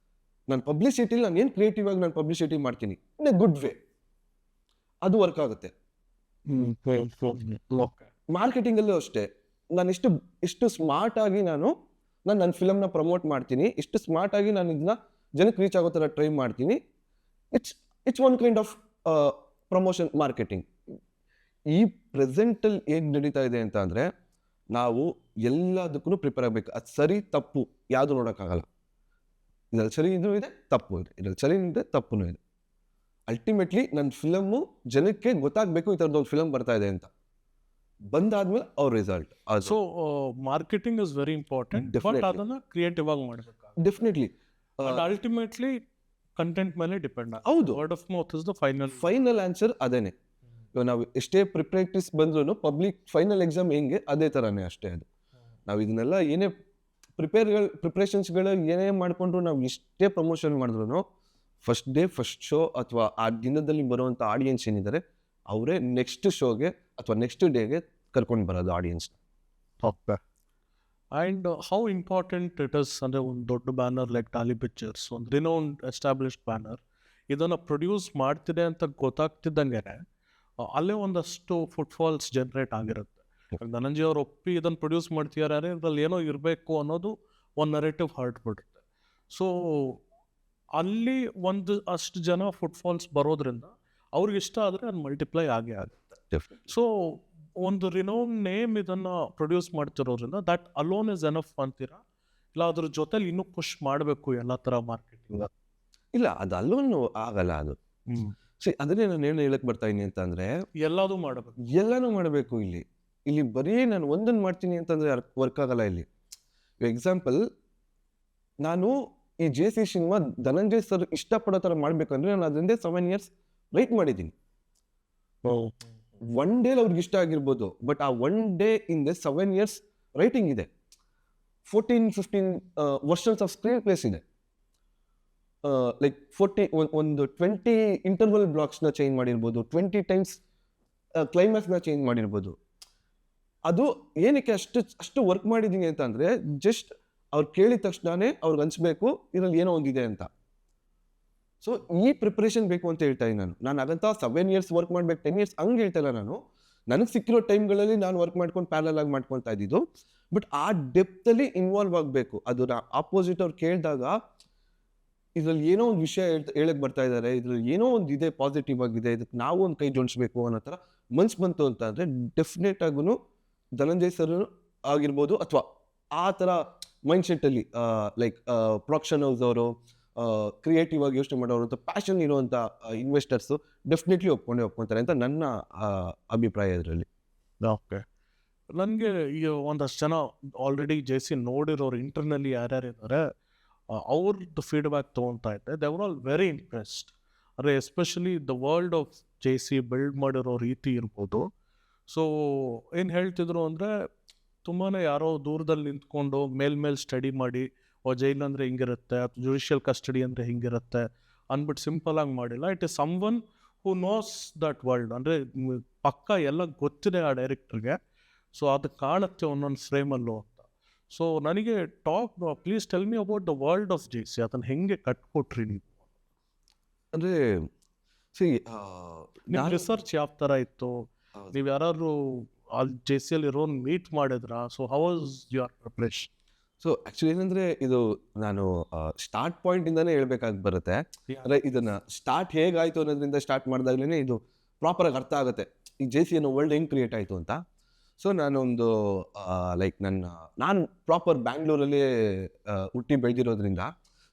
ನಾನು ಪಬ್ಲಿಸಿಟಿಲಿ ನಾನು ಏನು ಕ್ರಿಯೇಟಿವ್ ಆಗಿ ನಾನು ಪಬ್ಲಿಸಿಟಿ ಮಾಡ್ತೀನಿ ಇನ್ ಎ ಗುಡ್ ವೇ, ಅದು ವರ್ಕ್ ಆಗುತ್ತೆ. ಮಾರ್ಕೆಟಿಂಗಲ್ಲೂ ಅಷ್ಟೇ, ನಾನು ಎಷ್ಟು ಸ್ಮಾರ್ಟಾಗಿ ನಾನು ನನ್ನ ಫಿಲಮ್ನ ಪ್ರಮೋಟ್ ಮಾಡ್ತೀನಿ, ಎಷ್ಟು ಸ್ಮಾರ್ಟಾಗಿ ನಾನು ಇದನ್ನ ಜನಕ್ಕೆ ರೀಚ್ ಆಗೋ ಥರ ಟ್ರೈ ಮಾಡ್ತೀನಿ. It's one kind of promotion marketing. ಈ ಪ್ರೆಸೆಂಟಲ್ಲಿ ಏನು ನಡೀತಾ ಇದೆ ಅಂತ ಅಂದರೆ, ನಾವು ಎಲ್ಲದಕ್ಕೂ ಪ್ರಿಪೇರ್ ಆಗಬೇಕು. ಅದು ಸರಿ ತಪ್ಪು ಯಾವುದು ನೋಡೋಕ್ಕಾಗಲ್ಲ. ಇದ್ರಲ್ಲಿ ಸರಿ ಇದೂ ಇದೆ, ತಪ್ಪು ಇದೆ, ಇದ್ರಲ್ಲಿ ಸರಿ ಇದೆ, ತಪ್ಪು ಇದೆ. ಅಲ್ಟಿಮೇಟ್ಲಿ ನನ್ನ ಫಿಲಮ್ಮು ಜನಕ್ಕೆ ಗೊತ್ತಾಗಬೇಕು ಈ ಥರದೊಂದು ಫಿಲಮ್ ಬರ್ತಾ ಇದೆ ಅಂತ. ಬಂದಾದ್ಮೇಲೆ ಅವ್ರ result. So marketing is very important, but ಅದನ್ನ ಕ್ರಿಯೇಟಿವ್ ಆಗಿ ಮಾಡಬೇಕು. ಡೆಫಿನೆಟ್ಲಿ. ಅಲ್ಟಿಮೇಟ್ಲಿ ಕಂಟೆಂಟ್ ಮೇಲೆ ಡಿಪೆಂಡ್. ಹೌದು, word of mouth is the final answer. ಅದೇನೆ. ಇವಾಗ ನಾವು ಎಷ್ಟೇ ಪ್ರಿಪ್ರೇಟಿಸ್ ಬಂದ್ರೂ ಪಬ್ಲಿಕ್ ಫೈನಲ್ ಎಕ್ಸಾಮ್ ಹೆಂಗೆ ಅದೇ ಥರನೇ ಅಷ್ಟೇ. ಅದು ನಾವು ಇದನ್ನೆಲ್ಲ ಏನೇ ಪ್ರಿಪ್ರೇಷನ್ಸ್ಗಳು ಏನೇ ಮಾಡಿಕೊಂಡ್ರು, ನಾವು ಎಷ್ಟೇ ಪ್ರಮೋಷನ್ ಮಾಡಿದ್ರು ಫಸ್ಟ್ ಡೇ ಫಸ್ಟ್ ಶೋ ಅಥವಾ ಆ ದಿನದಲ್ಲಿ ಬರುವಂಥ ಆಡಿಯನ್ಸ್ ಏನಿದ್ದಾರೆ ಅವರೇ ನೆಕ್ಸ್ಟ್ ಶೋಗೆ ಅಥವಾ ನೆಕ್ಸ್ಟ್ ಡೇಗೆ ಕರ್ಕೊಂಡು ಬರೋದು audience. And how important it is ಅಂದರೆ, ಒಂದು ದೊಡ್ಡ ಬ್ಯಾನರ್ ಲೈಕ್ ಟಾಲಿ ಪಿಕ್ಚರ್ಸ್, ಒಂದು ರಿನೌಂಡ್ ಎಸ್ಟಾಬ್ಲಿಷ್ಡ್ ಬ್ಯಾನರ್ ಇದನ್ನು ಪ್ರೊಡ್ಯೂಸ್ ಮಾಡ್ತಿದೆ ಅಂತ ಗೊತ್ತಾಗ್ತಿದ್ದಂಗೆ ಅಲ್ಲೇ ಒಂದಷ್ಟು ಫುಟ್ಫಾಲ್ಸ್ ಜನರೇಟ್ ಆಗಿರುತ್ತೆ. ಧನಂಜಯ ಅವ್ರು ಒಪ್ಪಿ ಇದನ್ನು ಪ್ರೊಡ್ಯೂಸ್ ಮಾಡ್ತಿದ್ದಾರೆ, ಇದ್ರಲ್ಲಿ ಏನೋ ಇರಬೇಕು ಅನ್ನೋದು ಒಂದು ನರೇಟಿವ್ ಹೊರಟ್ಬಿಡುತ್ತೆ. ಸೊ ಅಲ್ಲಿ ಅಷ್ಟು ಜನ ಫುಟ್ಫಾಲ್ಸ್ ಬರೋದ್ರಿಂದ ಅವ್ರಿಗೆ ಇಷ್ಟ ಆದರೆ ಅದು ಮಲ್ಟಿಪ್ಲೈ ಆಗೇ ಆಗುತ್ತೆ. ಸೊ ಒಂದು ರಿನೌನ್ ನೇಮ್ ಇದನ್ನು ಪ್ರೊಡ್ಯೂಸ್ ಮಾಡ್ತಿರೋದ್ರಿಂದ ದಟ್ ಅಲೋನ್ ಇಸ್ ಎನಫ್ ಅಂತೀರಾ, ಇಲ್ಲ ಅದ್ರ ಜೊತೆಲಿ ಇನ್ನೂ ಪುಷ್ ಮಾಡಬೇಕು ಎಲ್ಲ ಥರ ಮಾರ್ಕೆಟಿಂಗ್? ಇಲ್ಲ, ಅದು ಅಲ್ಲೂ ಆಗಲ್ಲ. ಅದು ಅದನ್ನೇ ನಾನು ಹೇಳಕ್ ಬರ್ತಾ ಇದೀನಿ ಅಂತ ಅಂದ್ರೆ, ಎಲ್ಲಾನು ಮಾಡಬೇಕು. ಇಲ್ಲಿ ಬರೀ ನಾನು ಒಂದನ್ನು ಮಾಡ್ತೀನಿ ಅಂತಂದ್ರೆ ವರ್ಕ್ ಆಗಲ್ಲ. ಇಲ್ಲಿ ಎಕ್ಸಾಂಪಲ್, ನಾನು ಈ JC ಸಿನಿಮಾ ಧನಂಜಯ್ ಸರ್ ಇಷ್ಟಪಡೋ ಥರ ಮಾಡ್ಬೇಕಂದ್ರೆ ನಾನು ಅದರಿಂದ 7 years ವೆಯ್ಟ್ ಮಾಡಿದ್ದೀನಿ. ಒನ್ ಡೇಲಿ ಅವ್ರಿಗೆ ಇಷ್ಟ ಆಗಿರ್ಬೋದು, ಬಟ್ ಆ ಒನ್ ಡೇ ಇಂದ 7 years ರೈಟಿಂಗ್ ಇದೆ. 14-15 ವರ್ಷನ್ಸ್ ಆಫ್ ಸ್ಕ್ರೀನ್ ಪ್ಲೇಸ್ ಇದೆ. ಲೈಕ್ 20 ಇಂಟರ್ವಲ್ ಬ್ಲಾಕ್ಸ್ನ ಚೇಂಜ್ ಮಾಡಿರ್ಬೋದು, 20 times ಕ್ಲೈಮ್ಯಾಕ್ಸ್ನ ಚೇಂಜ್ ಮಾಡಿರ್ಬೋದು. ಅದು ಏನಕ್ಕೆ ಅಷ್ಟು ವರ್ಕ್ ಮಾಡಿದ್ದೀನಿ ಅಂತ ಅಂದರೆ, ಜಸ್ಟ್ ಅವ್ರು ಕೇಳಿದ ತಕ್ಷಣವೇ ಅವ್ರಿಗೆ ಅನಿಸ್ಬೇಕು ಇದರಲ್ಲಿ ಏನೋ ಒಂದಿದೆ ಅಂತ. ಸೊ ಈ ಪ್ರಿಪ್ರೇಷನ್ ಬೇಕು ಅಂತ ಹೇಳ್ತಾ ಇದ್ದೀನಿ ನಾನು ಹಾಗಂತ 7 years ವರ್ಕ್ ಮಾಡ್ಬೇಕು, 10 years ಹಂಗೆ ಹೇಳ್ತಾ ಇಲ್ಲ. ನನಗೆ ಸಿಕ್ಕಿರೋ ಟೈಮ್ಗಳಲ್ಲಿ ನಾನು ವರ್ಕ್ ಮಾಡ್ಕೊಂಡು ಪ್ಯಾರಲ್ ಆಗಿ ಮಾಡ್ಕೊಳ್ತಾ ಇದ್ದಿದ್ದು. ಬಟ್ ಆ ಡೆಪ್ತಲ್ಲಿ ಇನ್ವಾಲ್ವ್ ಆಗಬೇಕು. ಅದು ಆಪೋಸಿಟ್ ಅವ್ರು ಕೇಳಿದಾಗ ಇದರಲ್ಲಿ ಏನೋ ಒಂದು ವಿಷಯ ಹೇಳಕ್ ಬರ್ತಾ ಇದ್ದಾರೆ, ಇದ್ರಲ್ಲಿ ಏನೋ ಒಂದು ಇದೆ, ಪಾಸಿಟಿವ್ ಆಗಿದೆ, ಇದಕ್ಕೆ ನಾವು ಒಂದು ಕೈ ಜೋಡಿಸ್ಬೇಕು ಅನ್ನೋ ಥರ ಮನ್ಸು ಬಂತು ಅಂತ ಅಂದರೆ, ಡೆಫಿನೆಟ್ ಆಗೂ ಧನಂಜಯ್ ಸರ್ ಆಗಿರ್ಬೋದು ಅಥವಾ ಆ ಥರ ಮೈಂಡ್ ಸೆಟ್ಟಲ್ಲಿ ಲೈಕ್ ಪ್ರೊಡಕ್ಷನ್ ಹೌಸ್ ಅವರು, ಕ್ರಿಯೇಟಿವ್ ಆಗಿ ಯೋಚನೆ ಮಾಡೋರು ಅಂತ ಪ್ಯಾಷನ್ ಇರುವಂಥ ಇನ್ವೆಸ್ಟರ್ಸು ಡೆಫಿನೆಟ್ಲಿ ಒಪ್ಕೊಂತಾರೆ ಅಂತ ನನ್ನ ಅಭಿಪ್ರಾಯ ಇದರಲ್ಲಿ. ಓಕೆ, ನನಗೆ ಈ ಒಂದಷ್ಟು ಜನ ಆಲ್ರೆಡಿ JC ನೋಡಿರೋರು ಇಂಟರ್ನಲ್ಲಿ ಯಾರ್ಯಾರು ಇದ್ದಾರೆ ಅವ್ರದ್ದು ಫೀಡ್ಬ್ಯಾಕ್ ತೊಗೊತಾ ಇದ್ದೆ. They were all very impressed. ಅಂದರೆ especially the world of J C build ಮಾಡಿರೋ ರೀತಿ ಇರ್ಬೋದು. ಸೊ ಏನು ಹೇಳ್ತಿದ್ರು ಅಂದರೆ ತುಂಬಾ ಯಾರೋ ದೂರದಲ್ಲಿ ನಿಂತ್ಕೊಂಡು ಮೇಲ್ಮೇಲೆ ಸ್ಟಡಿ ಮಾಡಿ ಜೈಲ್ ಅಂದರೆ ಹಿಂಗಿರುತ್ತೆ ಅಥವಾ ಜುಡಿಷಿಯಲ್ ಕಸ್ಟಡಿ ಅಂದರೆ ಹಿಂಗಿರುತ್ತೆ ಅಂದ್ಬಿಟ್ಟು ಸಿಂಪಲಾಗಿ ಮಾಡಿಲ್ಲ. It is someone who knows that world. ಅಂದರೆ ಪಕ್ಕ ಎಲ್ಲ ಗೊತ್ತಿದೆ ಆ ಡೈರೆಕ್ಟ್ರಿಗೆ. ಸೊ ಅದು ಕಾಣುತ್ತೆ ಒಂದೊಂದು ಫ್ರೇಮಲ್ಲೂ ಅಂತ. ಸೊ ನನಗೆ please tell me about the world of J C. ಅದನ್ನು ಹೆಂಗೆ ಕಟ್ಕೊಟ್ರಿ ನೀವು? ಅಂದರೆ ನಿಮ್ಮ ರಿಸರ್ಚ್ ಯಾವ ಥರ ಇತ್ತು? ನೀವು ಯಾರು ಅಲ್ಲಿ ಜೆ ಸಿಯಲ್ಲಿ ಇರೋನ್ ಮೀಟ್ ಮಾಡಿದ್ರಾ? So how was your preparation? So actually ಏನಂದರೆ ಇದು ನಾನು ಸ್ಟಾರ್ಟ್ ಪಾಯಿಂಟಿಂದನೇ ಹೇಳ್ಬೇಕಾಗಿ ಬರುತ್ತೆ. ಅಂದರೆ ಇದನ್ನು ಸ್ಟಾರ್ಟ್ ಹೇಗಾಯಿತು ಅನ್ನೋದ್ರಿಂದ ಸ್ಟಾರ್ಟ್ ಮಾಡಿದಾಗಲೇ ಇದು ಪ್ರಾಪರಾಗಿ ಅರ್ಥ ಆಗುತ್ತೆ ಈ ಜೆ ಸಿ ಅನ್ನೋ ವರ್ಲ್ಡ್ ಹೆಂಗೆ ಕ್ರಿಯೇಟ್ ಆಯಿತು ಅಂತ. ಸೊ ನಾನೊಂದು ಲೈಕ್ ನಾನು ಪ್ರಾಪರ್ ಬ್ಯಾಂಗ್ಳೂರಲ್ಲಿ ಹುಟ್ಟಿ ಬೆಳೆದಿರೋದ್ರಿಂದ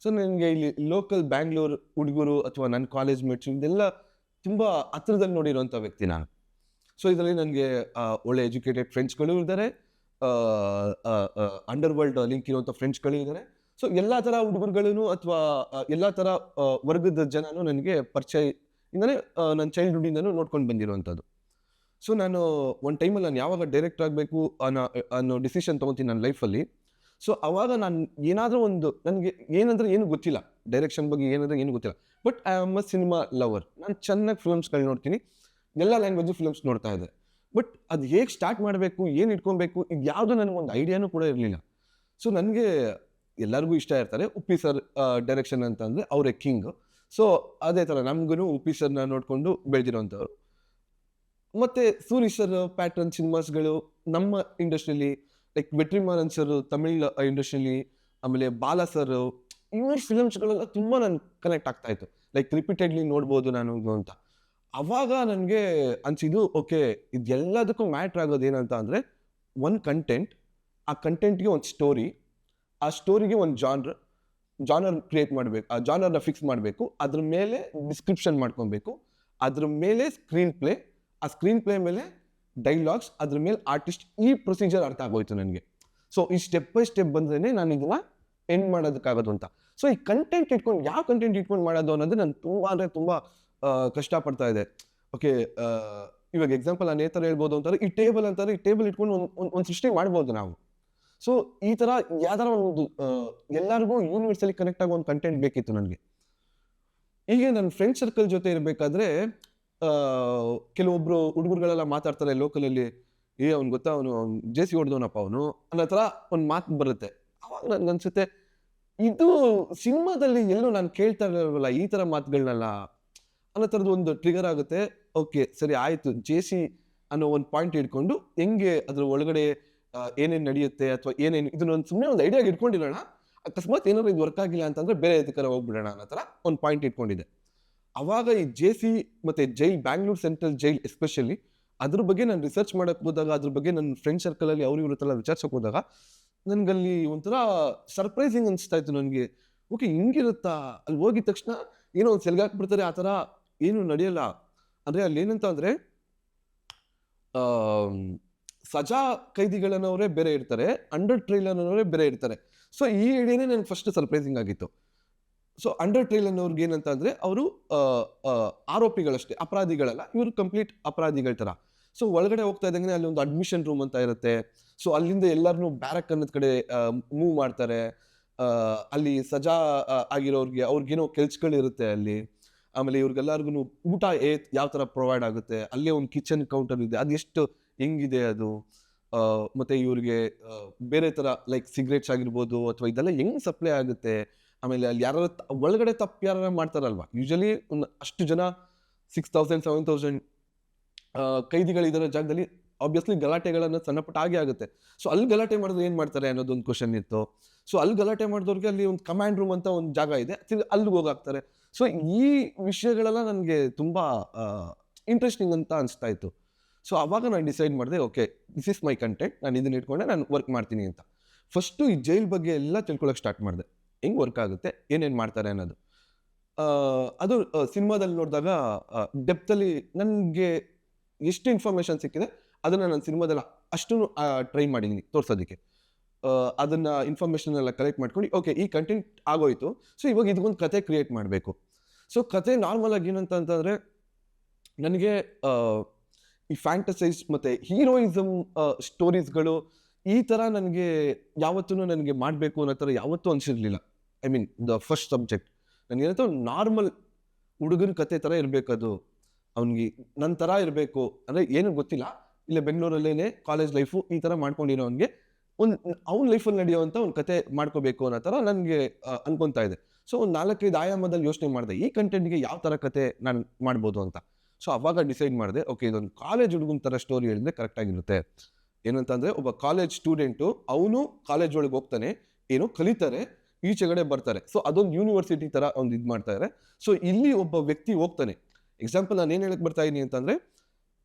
ಸೊ ನನಗೆ ಇಲ್ಲಿ ಲೋಕಲ್ ಬ್ಯಾಂಗ್ಳೂರು ಹುಡುಗರು ಅಥವಾ ನನ್ನ ಕಾಲೇಜ್ ಮೇಟ್ಸ್ ಇದೆಲ್ಲ ತುಂಬ ಹತ್ರದಲ್ಲಿ ನೋಡಿರೋಂಥ ವ್ಯಕ್ತಿ ನಾನು. ಸೊ ಇದರಲ್ಲಿ ನನಗೆ ಒಳ್ಳೆ ಎಜುಕೇಟೆಡ್ ಫ್ರೆಂಡ್ಸ್ಗಳು ಇದ್ದಾರೆ, ಅಂಡರ್ ವರ್ಲ್ಡ್ ಲಿಂಕ್ ಇರುವಂಥ ಫ್ರೆಂಡ್ಸ್ಗಳು ಇದ್ದಾರೆ. ಸೊ ಎಲ್ಲ ಥರ ಹುಡುಗರುಗಳೂ ಅಥವಾ ಎಲ್ಲ ಥರ ವರ್ಗದ ಜನನೂ ನನಗೆ ಪರಿಚಯದಿಂದನೇ ನನ್ನ ಚೈಲ್ಡ್ಹುಡ್ಡಿಂದನೂ ನೋಡ್ಕೊಂಡು ಬಂದಿರುವಂಥದ್ದು. ಸೊ ನಾನು ಒಂದು ಟೈಮಲ್ಲಿ ನಾನು ಯಾವಾಗ ಡೈರೆಕ್ಟ್ ಆಗಬೇಕು ಅನ್ನೋ ಡಿಸಿಷನ್ ತೊಗೊತೀನಿ ನನ್ನ ಲೈಫಲ್ಲಿ. ಸೊ ಅವಾಗ ನಾನು ಏನಾದರೂ ಒಂದು ನನಗೆ ಏನಂದರೆ ಏನು ಗೊತ್ತಿಲ್ಲ, ಡೈರೆಕ್ಷನ್ ಬಗ್ಗೆ ಏನಂದರೆ ಏನು ಗೊತ್ತಿಲ್ಲ. But I am a cinema lover. ನಾನು ಚೆನ್ನಾಗಿ ಫಿಲ್ಮ್ಸ್ಗಳು ನೋಡ್ತೀನಿ, ಎಲ್ಲ ಲ್ಯಾಂಗ್ವೇಜು ಫಿಲ್ಮ್ಸ್ ನೋಡ್ತಾ ಇದ್ದೆ. ಬಟ್ ಅದು ಹೇಗೆ ಸ್ಟಾರ್ಟ್ ಮಾಡಬೇಕು, ಏನು ಇಟ್ಕೊಬೇಕು, ಇದು ಯಾವುದೂ ನನಗೊಂದು ಐಡಿಯಾನೂ ಕೂಡ ಇರಲಿಲ್ಲ. ಸೊ ನನಗೆ ಎಲ್ಲರಿಗೂ ಇಷ್ಟ ಇರ್ತಾರೆ ಉಪ್ಪಿ ಸರ್ ಡೈರೆಕ್ಷನ್ ಅಂತಂದರೆ ಅವರೇ ಕಿಂಗು. ಸೊ ಅದೇ ಥರ ನಮಗೂ ಉಪ್ಪಿ ಸರ್ನ ನೋಡಿಕೊಂಡು ಬೆಳೆದಿರೋಂಥವ್ರು. ಮತ್ತು ಸೂರಿ ಸರ್ ಪ್ಯಾಟ್ರನ್ ಸಿನಿಮಾಸ್ಗಳು ನಮ್ಮ ಇಂಡಸ್ಟ್ರಿಯಲ್ಲಿ, ಲೈಕ್ ವೆಟ್ರಿಮಾರನ್ ಸರ್ ತಮಿಳ್ ಇಂಡಸ್ಟ್ರಿಯಲ್ಲಿ, ಆಮೇಲೆ ಬಾಲಾ ಸರ್, ಇವ್ರ ಫಿಲಮ್ಸ್ಗಳೆಲ್ಲ ತುಂಬ ನಾನು ಕನೆಕ್ಟ್ ಆಗ್ತಾಯಿತ್ತು. ಲೈಕ್ ರಿಪೀಟೆಡ್ಲಿ ನೋಡ್ಬೋದು ನಾನು ಅಂತ. ಆವಾಗ ನನಗೆ ಅನಿಸಿದ್ದು ಓಕೆ, ಇದೆಲ್ಲದಕ್ಕೂ ಮ್ಯಾಟ್ರ್ ಆಗೋದು ಏನಂತ ಅಂದರೆ ಒಂದು ಕಂಟೆಂಟ್, ಆ ಕಂಟೆಂಟ್ಗೆ ಒಂದು ಸ್ಟೋರಿ, ಆ ಸ್ಟೋರಿಗೆ ಒಂದು ಜಾನರ್ ಕ್ರಿಯೇಟ್ ಮಾಡಬೇಕು, ಆ ಜಾನರ್ನ ಫಿಕ್ಸ್ ಮಾಡಬೇಕು, ಅದ್ರ ಮೇಲೆ ಡಿಸ್ಕ್ರಿಪ್ಷನ್ ಮಾಡ್ಕೊಬೇಕು, ಅದ್ರ ಮೇಲೆ ಸ್ಕ್ರೀನ್ ಪ್ಲೇ, ಆ ಸ್ಕ್ರೀನ್ ಪ್ಲೇ ಮೇಲೆ ಡೈಲಾಗ್ಸ್, ಅದ್ರ ಮೇಲೆ ಆರ್ಟಿಸ್ಟ್. ಈ ಪ್ರೊಸೀಜರ್ ಅರ್ಥ ಆಗೋಯ್ತು ನನಗೆ. ಸೊ ಈ ಸ್ಟೆಪ್ ಬೈ ಸ್ಟೆಪ್ ಬಂದ್ರೇ ನಾನು ಇದನ್ನ ಎಂಡ್ ಮಾಡೋದಕ್ಕಾಗೋದು ಅಂತ. ಸೊ ಈ ಕಂಟೆಂಟ್ ಇಟ್ಕೊಂಡು ಯಾವ ಕಂಟೆಂಟ್ ಇಟ್ಕೊಂಡು ಮಾಡೋದು ಅನ್ನೋದು ನಾನು ತುಂಬ ಅಂದರೆ ತುಂಬ ಕಷ್ಟಪಡ್ತಾ ಇದೆ. ಓಕೆ, ಇವಾಗ ಎಕ್ಸಾಂಪಲ್ ನಾನು ಥರ ಹೇಳ್ಬೋದು ಅಂತಾರೆ, ಈ ಟೇಬಲ್ ಅಂತಾರೆ, ಈ ಟೇಬಲ್ ಇಟ್ಕೊಂಡು ಒಂದು ಸೃಷ್ಟಿ ಮಾಡ್ಬೋದು ನಾವು. ಸೊ ಈ ಥರ ಯಾವ್ದಾರ ಒಂದು ಎಲ್ಲರಿಗೂ ಯೂನಿವರ್ಸಲಿ ಕನೆಕ್ಟ್ ಆಗೋ ಒಂದು ಕಂಟೆಂಟ್ ಬೇಕಿತ್ತು ನನಗೆ. ಹೀಗೆ ನನ್ನ ಫ್ರೆಂಡ್ ಸರ್ಕಲ್ ಜೊತೆ ಇರಬೇಕಾದ್ರೆ ಕೆಲವೊಬ್ರು ಹುಡುಗರುಗಳೆಲ್ಲ ಮಾತಾಡ್ತಾರೆ ಲೋಕಲಲ್ಲಿ, ಅವ್ನು ಗೊತ್ತಾ, ಅವನು ಜೆ ಸಿ ಹೊಡೆದವನಪ್ಪ ಅವನು ಅನ್ನೋ ಥರ ಒಂದು ಮಾತು ಬರುತ್ತೆ. ಅವಾಗ ನನಗೆ ಅನ್ಸುತ್ತೆ ಇದು ಸಿನಿಮಾದಲ್ಲಿ ಎಲ್ಲೋ ನಾನು ಕೇಳ್ತಾ ಇರಲ್ಲ ಈ ಥರ ಮಾತುಗಳನ್ನೆಲ್ಲ ಅನ್ನೋ ಥರದ್ದು ಒಂದು ಟ್ರಿಗರ್ ಆಗುತ್ತೆ. ಓಕೆ ಸರಿ ಆಯಿತು, ಜೆ ಸಿ ಅನ್ನೋ ಒಂದು ಪಾಯಿಂಟ್ ಇಟ್ಕೊಂಡು ಹೆಂಗೆ ಅದ್ರ ಒಳಗಡೆ ಏನೇನು ನಡೆಯುತ್ತೆ ಅಥವಾ ಏನೇನು ಇದನ್ನೊಂದು ಸುಮ್ಮನೆ ಒಂದು ಐಡಿಯಾಗಿ ಇಟ್ಕೊಂಡಿರೋಣ, ಅಕಸ್ಮಾತ್ ಏನಾದ್ರು ಇದು ವರ್ಕ್ ಆಗಿಲ್ಲ ಅಂತಂದರೆ ಬೇರೆ ಇದಕ್ಕಾರ ಹೋಗ್ಬಿಡೋಣ ಅನ್ನೋ ಥರ ಒಂದು ಪಾಯಿಂಟ್ ಇಟ್ಕೊಂಡಿದ್ದೆ. ಆವಾಗ ಈ ಜೆ ಸಿ ಮತ್ತು jail, Bangalore central jail especially, ಅದ್ರ ಬಗ್ಗೆ ನಾನು ರಿಸರ್ಚ್ ಮಾಡೋಕ್ಕೆ ಹೋದಾಗ, ಅದ್ರ ಬಗ್ಗೆ ನನ್ನ ಫ್ರೆಂಡ್ ಸರ್ಕಲಲ್ಲಿ ಅವ್ರು ಇವ್ರ ಹತ್ರ ವಿಚಾರಿಸೋಕೆ ಹೋದಾಗ ನನಗಲ್ಲಿ ಒಂಥರ ಸರ್ಪ್ರೈಸಿಂಗ್ ಅನಿಸ್ತಾ ಇತ್ತು ನನಗೆ. ಓಕೆ ಹಿಂಗಿರುತ್ತಾ, ಅಲ್ಲಿ ಹೋಗಿದ ತಕ್ಷಣ ಏನೋ ಒಂದು ಸೆಲ್ಗಾಕ್ಬಿಡ್ತಾರೆ, ಆ ಥರ ಏನು ನಡೆಯಲ್ಲ. ಅಂದರೆ ಅಲ್ಲಿ ಏನಂತ ಅಂದರೆ ಸಜಾ ಕೈದಿಗಳನ್ನವರೇ ಬೇರೆ ಇರ್ತಾರೆ, ಅಂಡರ್ ಟ್ರೈಲ್ ಅನ್ನೋರೇ ಬೇರೆ ಇರ್ತಾರೆ. ಸೊ ಈ ಐಡಿಯಾನೇ ನನಗೆ ಫಸ್ಟ್ ಸರ್ಪ್ರೈಸಿಂಗ್ ಆಗಿತ್ತು. ಸೊ ಅಂಡರ್ ಟ್ರೈಲ್ ಅನ್ನೋರ್ಗೆ ಏನಂತ ಅಂದರೆ ಅವರು ಆರೋಪಿಗಳಷ್ಟೇ, ಅಪರಾಧಿಗಳಲ್ಲ, ಇವರು ಕಂಪ್ಲೀಟ್ ಅಪರಾಧಿಗಳ ಥರ. ಸೊ ಒಳಗಡೆ ಹೋಗ್ತಾ ಇದ್ದಂಗೆ ಅಲ್ಲಿ ಒಂದು ಅಡ್ಮಿಷನ್ ರೂಮ್ ಅಂತ ಇರುತ್ತೆ. ಸೊ ಅಲ್ಲಿಂದ ಎಲ್ಲರನ್ನೂ ಬ್ಯಾರಕ್ ಅನ್ನೋದ್ ಕಡೆ ಮೂವ್ ಮಾಡ್ತಾರೆ. ಅಲ್ಲಿ ಸಜಾ ಆಗಿರೋರಿಗೆ ಅವ್ರಿಗೇನೋ ಕೆಲ್ಸಗಳಿರುತ್ತೆ ಅಲ್ಲಿ. ಆಮೇಲೆ ಇವ್ರಿಗೆಲ್ಲರಿಗೂ ಊಟ ಯಾವ ಥರ ಪ್ರೊವೈಡ್ ಆಗುತ್ತೆ, ಅಲ್ಲೇ ಒಂದು ಕಿಚನ್ ಕೌಂಟರ್ ಇದೆ, ಅದು ಎಷ್ಟು ಹೆಂಗಿದೆ ಅದು. ಮತ್ತು ಇವ್ರಿಗೆ ಬೇರೆ ಥರ ಲೈಕ್ ಸಿಗರೇಟ್ಸ್ ಆಗಿರ್ಬೋದು ಅಥವಾ ಇದೆಲ್ಲ ಹೆಂಗೆ ಸಪ್ಲೈ ಆಗುತ್ತೆ. ಆಮೇಲೆ ಅಲ್ಲಿ ಯಾರು ಒಳಗಡೆ ತಪ್ಪು ಯಾರು ಮಾಡ್ತಾರಲ್ವ, ಯೂಶಲಿ ಒಂದು ಅಷ್ಟು ಜನ 6,000 7,000 ಕೈದಿಗಳಿರೋ ಜಾಗದಲ್ಲಿ ಆಬ್ವಿಯಸ್ಲಿ ಗಲಾಟೆಗಳನ್ನು ಸಣ್ಣಪುಟ್ಟ ಆಗೇ ಆಗುತ್ತೆ. ಸೊ ಅಲ್ಲಿ ಗಲಾಟೆ ಮಾಡಿದ್ರೆ ಏನು ಮಾಡ್ತಾರೆ ಅನ್ನೋದೊಂದು ಕ್ವಶನ್ ಇತ್ತು. ಸೊ ಅಲ್ಲಿ ಗಲಾಟೆ ಮಾಡಿದವ್ರಿಗೆ ಅಲ್ಲಿ ಒಂದು ಕಮಾಂಡ್ ರೂಮ್ ಅಂತ ಒಂದು ಜಾಗ ಇದೆ, ಅಲ್ಲಿಗೆ ಹೋಗಾಕ್ತಾರೆ. ಸೊ ಈ ವಿಷಯಗಳೆಲ್ಲ ನನಗೆ ತುಂಬ ಇಂಟ್ರೆಸ್ಟಿಂಗ್ ಅಂತ ಅನಿಸ್ತಾ ಇತ್ತು. ಸೊ ಆವಾಗ ನಾನು ಡಿಸೈಡ್ ಮಾಡಿದೆ, okay this is my content, ನಾನು ಇದನ್ನ ಇಟ್ಕೊಂಡೆ ನಾನು ವರ್ಕ್ ಮಾಡ್ತೀನಿ ಅಂತ. ಫಸ್ಟು ಈ ಜೈಲ್ ಬಗ್ಗೆ ಎಲ್ಲ ತಿಳ್ಕೊಳಕ್ಕೆ ಸ್ಟಾರ್ಟ್ ಮಾಡಿದೆ, ಹೆಂಗೆ ವರ್ಕ್ ಆಗುತ್ತೆ, ಏನೇನು ಮಾಡ್ತಾರೆ ಅನ್ನೋದು. ಅದು ಸಿನಿಮಾದಲ್ಲಿ ನೋಡಿದಾಗ ಡೆಪ್ತಲ್ಲಿ ನನಗೆ ಎಷ್ಟು ಇನ್ಫಾರ್ಮೇಷನ್ ಸಿಕ್ಕಿದೆ ಅದನ್ನು ನಾನು ಸಿನಿಮಾದಲ್ಲಿ ಅಷ್ಟು ಟ್ರೈ ಮಾಡಿದ್ದೀನಿ ತೋರಿಸೋದಕ್ಕೆ. ಅದನ್ನ ಇನ್ಫಾರ್ಮೇಶನ್ ಎಲ್ಲ ಕಲೆಕ್ಟ್ ಮಾಡ್ಕೊಂಡು ಓಕೆ ಈ ಕಂಟೆಂಟ್ ಆಗೋಯ್ತು, ಸೊ ಇವಾಗ ಇದಕ್ಕೊಂದು ಕತೆ ಕ್ರಿಯೇಟ್ ಮಾಡಬೇಕು. ಸೊ ಕತೆ ನಾರ್ಮಲ್ ಆಗಿ ಏನಂತಂದ್ರೆ ನನಗೆ ಈ ಫ್ಯಾಂಟಸೈಸ್ ಮತ್ತೆ ಹೀರೋಯಿಸಮ್ ಸ್ಟೋರೀಸ್ಗಳು ಈ ಥರ ನನಗೆ ಯಾವತ್ತೂ ನನಗೆ ಮಾಡಬೇಕು ಅನ್ನೋ ಥರ ಯಾವತ್ತೂ ಅನಿಸಿರ್ಲಿಲ್ಲ. I mean the first subject ನನಗೇನಂತ ಹುಡುಗನ ಕತೆ ಥರ ಇರಬೇಕದು, ಅವ್ನಿಗೆ ನನ್ನ ಥರ ಇರಬೇಕು ಅಂದರೆ ಏನೂ ಗೊತ್ತಿಲ್ಲ, ಇಲ್ಲ ಬೆಂಗಳೂರಲ್ಲೇನೆ ಕಾಲೇಜ್ ಲೈಫು ಈ ಥರ ಮಾಡ್ಕೊಂಡಿರೋ ಅವ್ನಿಗೆ ಅವ್ನ ಲೈಫಲ್ಲಿ ನಡೆಯುವಂಥ ಒಂದು ಕತೆ ಮಾಡ್ಕೋಬೇಕು ಅನ್ನೋ ಥರ ನನಗೆ ಅನ್ಕೊತಾ ಇದೆ. ಸೊ ಒಂದು 4-5 ಆಯಾಮದಲ್ಲಿ ಯೋಚನೆ ಮಾಡಿದೆ ಈ ಕಂಟೆಂಟ್ಗೆ ಯಾವ ಥರ ಕತೆ ನಾನು ಮಾಡ್ಬೋದು ಅಂತ. ಸೊ ಅವಾಗ ಡಿಸೈಡ್ ಮಾಡಿದೆ, ಓಕೆ ಇದೊಂದು ಕಾಲೇಜ್ ಹುಡುಗನ ಥರ ಸ್ಟೋರಿ ಹೇಳಿದ್ರೆ ಕರೆಕ್ಟಾಗಿರುತ್ತೆ. ಏನಂತಂದರೆ ಒಬ್ಬ ಕಾಲೇಜ್ ಸ್ಟೂಡೆಂಟು ಅವನು ಕಾಲೇಜ್ ಒಳಗೆ ಹೋಗ್ತಾನೆ, ಏನೋ ಕಲಿತಾರೆ, ಈಚೆಗಡೆ ಬರ್ತಾರೆ. ಸೊ ಅದೊಂದು ಯೂನಿವರ್ಸಿಟಿ ಥರ ಒಂದು ಇದು ಮಾಡ್ತಾರೆ. ಸೊ ಇಲ್ಲಿ ಒಬ್ಬ ವ್ಯಕ್ತಿ ಹೋಗ್ತಾನೆ, ಎಕ್ಸಾಂಪಲ್ ನಾನು ಏನು ಹೇಳಕ್ಕೆ ಬರ್ತಾ ಇದ್ದೀನಿ ಅಂತಂದರೆ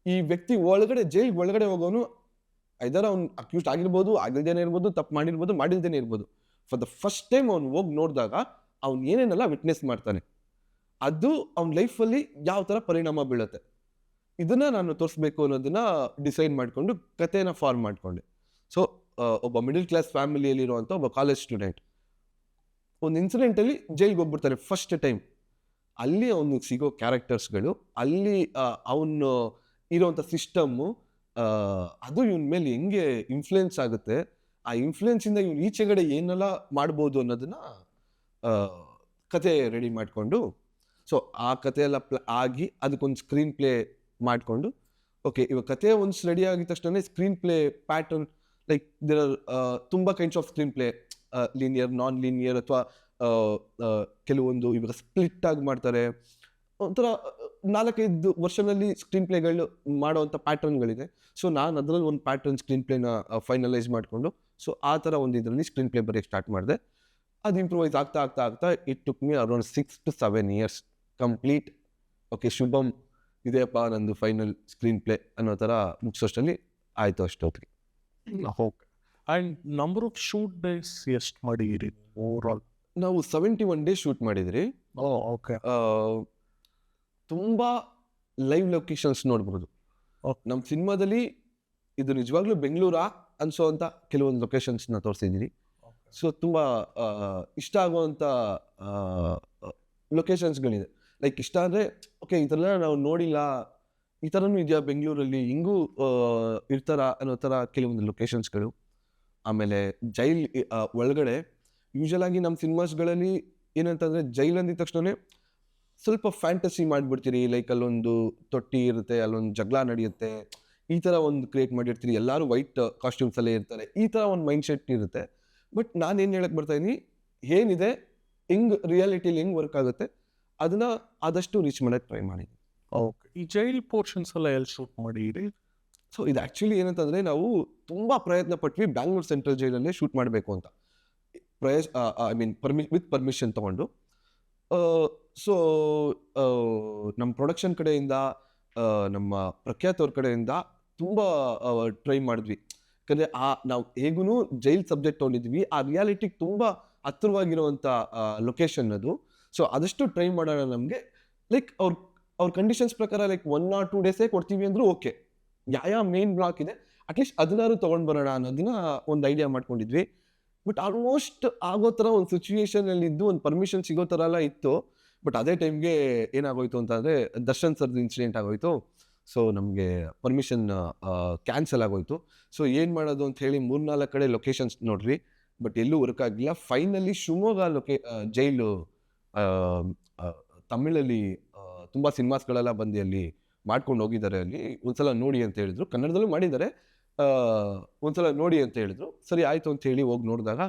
ಈ ವ್ಯಕ್ತಿ ಒಳಗಡೆ ಜೈಲ್ ಒಳಗಡೆ ಹೋಗೋನು ಐದರ್ ಅವ್ನು ಅಕ್ಯೂಸ್ಡ್ ಆಗಿರ್ಬೋದು, ಆಗಿಲ್ದೇನೆ ಇರ್ಬೋದು, ತಪ್ಪು ಮಾಡಿರ್ಬೋದು, ಮಾಡಿಲ್ದೇನೆ ಇರ್ಬೋದು. ಫಾರ್ ದ ಫಸ್ಟ್ ಟೈಮ್ ಅವ್ನು ಹೋಗಿ ನೋಡಿದಾಗ ಅವ್ನು ಏನೇನೆಲ್ಲ ವಿಟ್ನೆಸ್ ಮಾಡ್ತಾನೆ, ಅದು ಅವ್ನ ಲೈಫಲ್ಲಿ ಯಾವ ಥರ ಪರಿಣಾಮ ಬೀಳುತ್ತೆ, ಇದನ್ನ ನಾನು ತೋರಿಸ್ಬೇಕು ಅನ್ನೋದನ್ನ ಡಿಸೈಡ್ ಮಾಡಿಕೊಂಡು ಕಥೆನ ಫಾರ್ಮ್ ಮಾಡಿಕೊಂಡೆ. ಸೊ ಒಬ್ಬ ಮಿಡಲ್ ಕ್ಲಾಸ್ ಫ್ಯಾಮಿಲಿಯಲ್ಲಿರುವಂಥ ಒಬ್ಬ ಕಾಲೇಜ್ ಸ್ಟೂಡೆಂಟ್ ಒಂದು ಇನ್ಸಿಡೆಂಟಲ್ಲಿ ಜೈಲ್ಗೆ ಹೋಗ್ಬಿಡ್ತಾನೆ ಫಸ್ಟ್ ಟೈಮ್. ಅಲ್ಲಿ ಅವನಿಗೆ ಸಿಗೋ ಕ್ಯಾರೆಕ್ಟರ್ಸ್ಗಳು, ಅಲ್ಲಿ ಅವನು ಇರೋವಂಥ ಸಿಸ್ಟಮ್ಮು, ಅದು ಇವನ ಮೇಲೆ ಹೆಂಗೆ ಇನ್ಫ್ಲುಯೆನ್ಸ್ ಆಗುತ್ತೆ, ಆ ಇನ್ಫ್ಲುಯೆನ್ಸಿಂದ ಇವ್ನು ಈಚೆಗಡೆ ಏನೆಲ್ಲ ಮಾಡ್ಬೋದು ಅನ್ನೋದನ್ನ ಕತೆ ರೆಡಿ ಮಾಡಿಕೊಂಡು, ಸೊ ಆ ಕತೆ ಎಲ್ಲ ಆಗಿ ಅದಕ್ಕೊಂದು ಸ್ಕ್ರೀನ್ ಪ್ಲೇ ಮಾಡಿಕೊಂಡು ಓಕೆ ಇವಾಗ ಕತೆ ಒಂದು ರೆಡಿ ಆಗಿದ ತಕ್ಷಣ screen play pattern like there are ತುಂಬ kinds of screen play, linear, non linear, ಅಥವಾ ಕೆಲವೊಂದು ಇವಾಗ ಸ್ಪ್ಲಿಟ್ ಆಗಿ ಮಾಡ್ತಾರೆ. ಒಂಥರ 4-5 ವರ್ಷನಲ್ಲಿ ಸ್ಕ್ರೀನ್ ಪ್ಲೇಗಳು ಮಾಡೋವಂಥ ಪ್ಯಾಟರ್ನ್ಗಳಿದೆ. ಸೊ ನಾನು ಅದರಲ್ಲಿ ಒಂದು ಪ್ಯಾಟರ್ನ್ ಸ್ಕ್ರೀನ್ ಪ್ಲೇನ ಫೈನಲೈಸ್ ಮಾಡಿಕೊಂಡು ಸೊ ಆ ಥರ ಒಂದು ಇದರಲ್ಲಿ ಸ್ಕ್ರೀನ್ ಪ್ಲೇ ಬರೆಯೋಕ್ಕೆ ಸ್ಟಾರ್ಟ್ ಮಾಡಿದೆ. ಅದು ಇಂಪ್ರೂವೈಸ್ ಆಗ್ತಾ ಆಗ್ತಾ ಆಗ್ತಾ it took me around 6 to 7 years complete. Okay Shubham ಇದೆಯಪ್ಪ ನಂದು ಫೈನಲ್ ಸ್ಕ್ರೀನ್ ಪ್ಲೇ ಅನ್ನೋ ಥರ ಮುಗಿಸೋಷ್ಟರಲ್ಲಿ ಆಯಿತು ಅಷ್ಟೊತ್ತಿಗೆ. Okay. And number of shoot days ಎಷ್ಟು ಮಾಡಿದ್ದೀರಿ ಓವರ್ ಆಲ್? ನಾವು 71 days ಶೂಟ್ ಮಾಡಿದ್ರಿ. ಓಕೆ. ತುಂಬ ಲೈವ್ ಲೊಕೇಶನ್ಸ್ ನೋಡ್ಬೋದು. ನಮ್ಮ ಸಿನಿಮಾದಲ್ಲಿ ಇದು ನಿಜವಾಗ್ಲೂ ಬೆಂಗಳೂರಾ ಅನ್ಸೋವಂಥ ಕೆಲವೊಂದು ಲೊಕೇಶನ್ಸ್ನ ತೋರಿಸಿದ್ದೀರಿ. ಸೊ ತುಂಬ ಇಷ್ಟ ಆಗುವಂಥ ಲೊಕೇಶನ್ಸ್ಗಳಿದೆ. ಲೈಕ್ ಇಷ್ಟ ಅಂದರೆ ಓಕೆ ಈ ಥರ ನಾವು ನೋಡಿಲ್ಲ, ಈ ಥರನೂ ಇದೆಯಾ ಬೆಂಗಳೂರಲ್ಲಿ, ಹಿಂಗೂ ಇರ್ತಾರ ಅನ್ನೋ ಥರ ಕೆಲವೊಂದು ಲೊಕೇಶನ್ಸ್ಗಳು. ಆಮೇಲೆ ಜೈಲ್ ಒಳಗಡೆ ಯೂಶಲ್ ಆಗಿ ನಮ್ಮ ಸಿನಿಮಾಸ್ಗಳಲ್ಲಿ ಏನಂತಂದರೆ ಜೈಲ್ ಅಂದಿದ ತಕ್ಷಣ ಸ್ವಲ್ಪ ಫ್ಯಾಂಟಸಿ ಮಾಡಿಬಿಡ್ತೀರಿ, ಲೈಕ್ ಅಲ್ಲೊಂದು ತೊಟ್ಟಿ ಇರುತ್ತೆ, ಅಲ್ಲೊಂದು ಜಗಳ ನಡೆಯುತ್ತೆ, ಈ ಥರ ಒಂದು ಕ್ರಿಯೇಟ್ ಮಾಡಿರ್ತೀರಿ, ಎಲ್ಲರೂ ವೈಟ್ ಕಾಸ್ಟ್ಯೂಮ್ಸಲ್ಲೇ ಇರ್ತಾರೆ, ಈ ಥರ ಒಂದು ಮೈಂಡ್ ಸೆಟ್ ಇರುತ್ತೆ. ಬಟ್ ನಾನೇನು ಹೇಳಕ್ಕೆ ಬರ್ತಾಯಿದ್ದೀನಿ, ಏನಿದೆ ಹೆಂಗೆ ರಿಯಾಲಿಟಿಲಿ ಹೆಂಗೆ ವರ್ಕ್ ಆಗುತ್ತೆ ಅದನ್ನು ಆದಷ್ಟು ರೀಚ್ ಮಾಡೋಕ್ಕೆ ಟ್ರೈ ಮಾಡಿದ್ದೀನಿ. ಓಕೆ. ಈ ಜೈಲ್ ಪೋರ್ಷನ್ಸ್ ಎಲ್ಲ ಎಲ್ಲಿ ಶೂಟ್ ಮಾಡಿರಿ? ಸೊ ಇದು ಆ್ಯಕ್ಚುಲಿ ಏನಂತಂದರೆ ನಾವು ತುಂಬ ಪ್ರಯತ್ನ ಪಟ್ವಿ ಬ್ಯಾಂಗ್ಳೂರ್ ಸೆಂಟ್ರಲ್ ಜೈಲಲ್ಲೇ ಶೂಟ್ ಮಾಡಬೇಕು ಅಂತ, ಐ ಮೀನ್ ವಿತ್ ಪರ್ಮಿಷನ್ ತೊಗೊಂಡು. ಸೊ ನಮ್ಮ ಪ್ರೊಡಕ್ಷನ್ ಕಡೆಯಿಂದ ನಮ್ಮ ಪ್ರಖ್ಯಾತ್ ಅವ್ರ ಕಡೆಯಿಂದ ತುಂಬ ಟ್ರೈ ಮಾಡಿದ್ವಿ. ಯಾಕಂದರೆ ನಾವು ಹೇಗೂ ಜೈಲ್ ಸಬ್ಜೆಕ್ಟ್ ತೊಗೊಂಡಿದ್ವಿ, ಆ ರಿಯಾಲಿಟಿಗೆ ತುಂಬ ಹತ್ತಿರವಾಗಿರುವಂಥ ಲೊಕೇಶನ್ ಅದು. ಸೊ ಆದಷ್ಟು ಟ್ರೈ ಮಾಡೋಣ ನಮಗೆ, ಲೈಕ್ ಅವ್ರ ಕಂಡೀಷನ್ಸ್ ಪ್ರಕಾರ ಲೈಕ್ 1 or 2 days ಕೊಡ್ತೀವಿ ಅಂದರೂ ಓಕೆ, ಯಾವ ಮೇನ್ ಬ್ಲಾಕ್ ಇದೆ ಅಟ್ಲೀಸ್ಟ್ ಅದನ್ನಾರು ತೊಗೊಂಡು ಬರೋಣ ಅನ್ನೋದನ್ನ ಒಂದು ಐಡಿಯಾ ಮಾಡ್ಕೊಂಡಿದ್ವಿ. ಬಟ್ ಆಲ್ಮೋಸ್ಟ್ ಆಗೋ ಥರ ಒಂದು ಸಿಚುವೇಶನಲ್ಲಿ ಇದ್ದು ಒಂದು ಪರ್ಮಿಷನ್ ಸಿಗೋ ಥರ ಎಲ್ಲ ಇತ್ತು. ಬಟ್ ಅದೇ ಟೈಮ್ಗೆ ಏನಾಗೋಯ್ತು ಅಂತಂದರೆ ದರ್ಶನ್ ಸರ್ದು ಇನ್ಸಿಡೆಂಟ್ ಆಗೋಯ್ತು. ಸೊ ನಮಗೆ ಪರ್ಮಿಷನ್ ಕ್ಯಾನ್ಸಲ್ ಆಗೋಯ್ತು. ಸೊ ಏನು ಮಾಡೋದು ಅಂತ ಹೇಳಿ 3-4 ಕಡೆ ಲೊಕೇಶನ್ಸ್ ನೋಡ್ರಿ, ಬಟ್ ಎಲ್ಲೂ ವರ್ಕ್ ಆಗಿಲ್ಲ. ಫೈನಲಿ ಶಿವಮೊಗ್ಗ ಜೈಲು ತಮಿಳಲ್ಲಿ ತುಂಬ ಸಿನಿಮಾಸ್ಗಳೆಲ್ಲ ಬಂದು ಅಲ್ಲಿ ಮಾಡ್ಕೊಂಡು ಹೋಗಿದ್ದಾರೆ, ಅಲ್ಲಿ ಒಂದ್ಸಲ ನೋಡಿ ಅಂತ ಹೇಳಿದ್ರು, ಕನ್ನಡದಲ್ಲೂ ಮಾಡಿದ್ದಾರೆ, ಒಂದ್ಸಲ ನೋಡಿ ಅಂತ ಹೇಳಿದ್ರು. ಸರಿ ಆಯಿತು ಅಂತ ಹೇಳಿ ಹೋಗಿ ನೋಡಿದಾಗ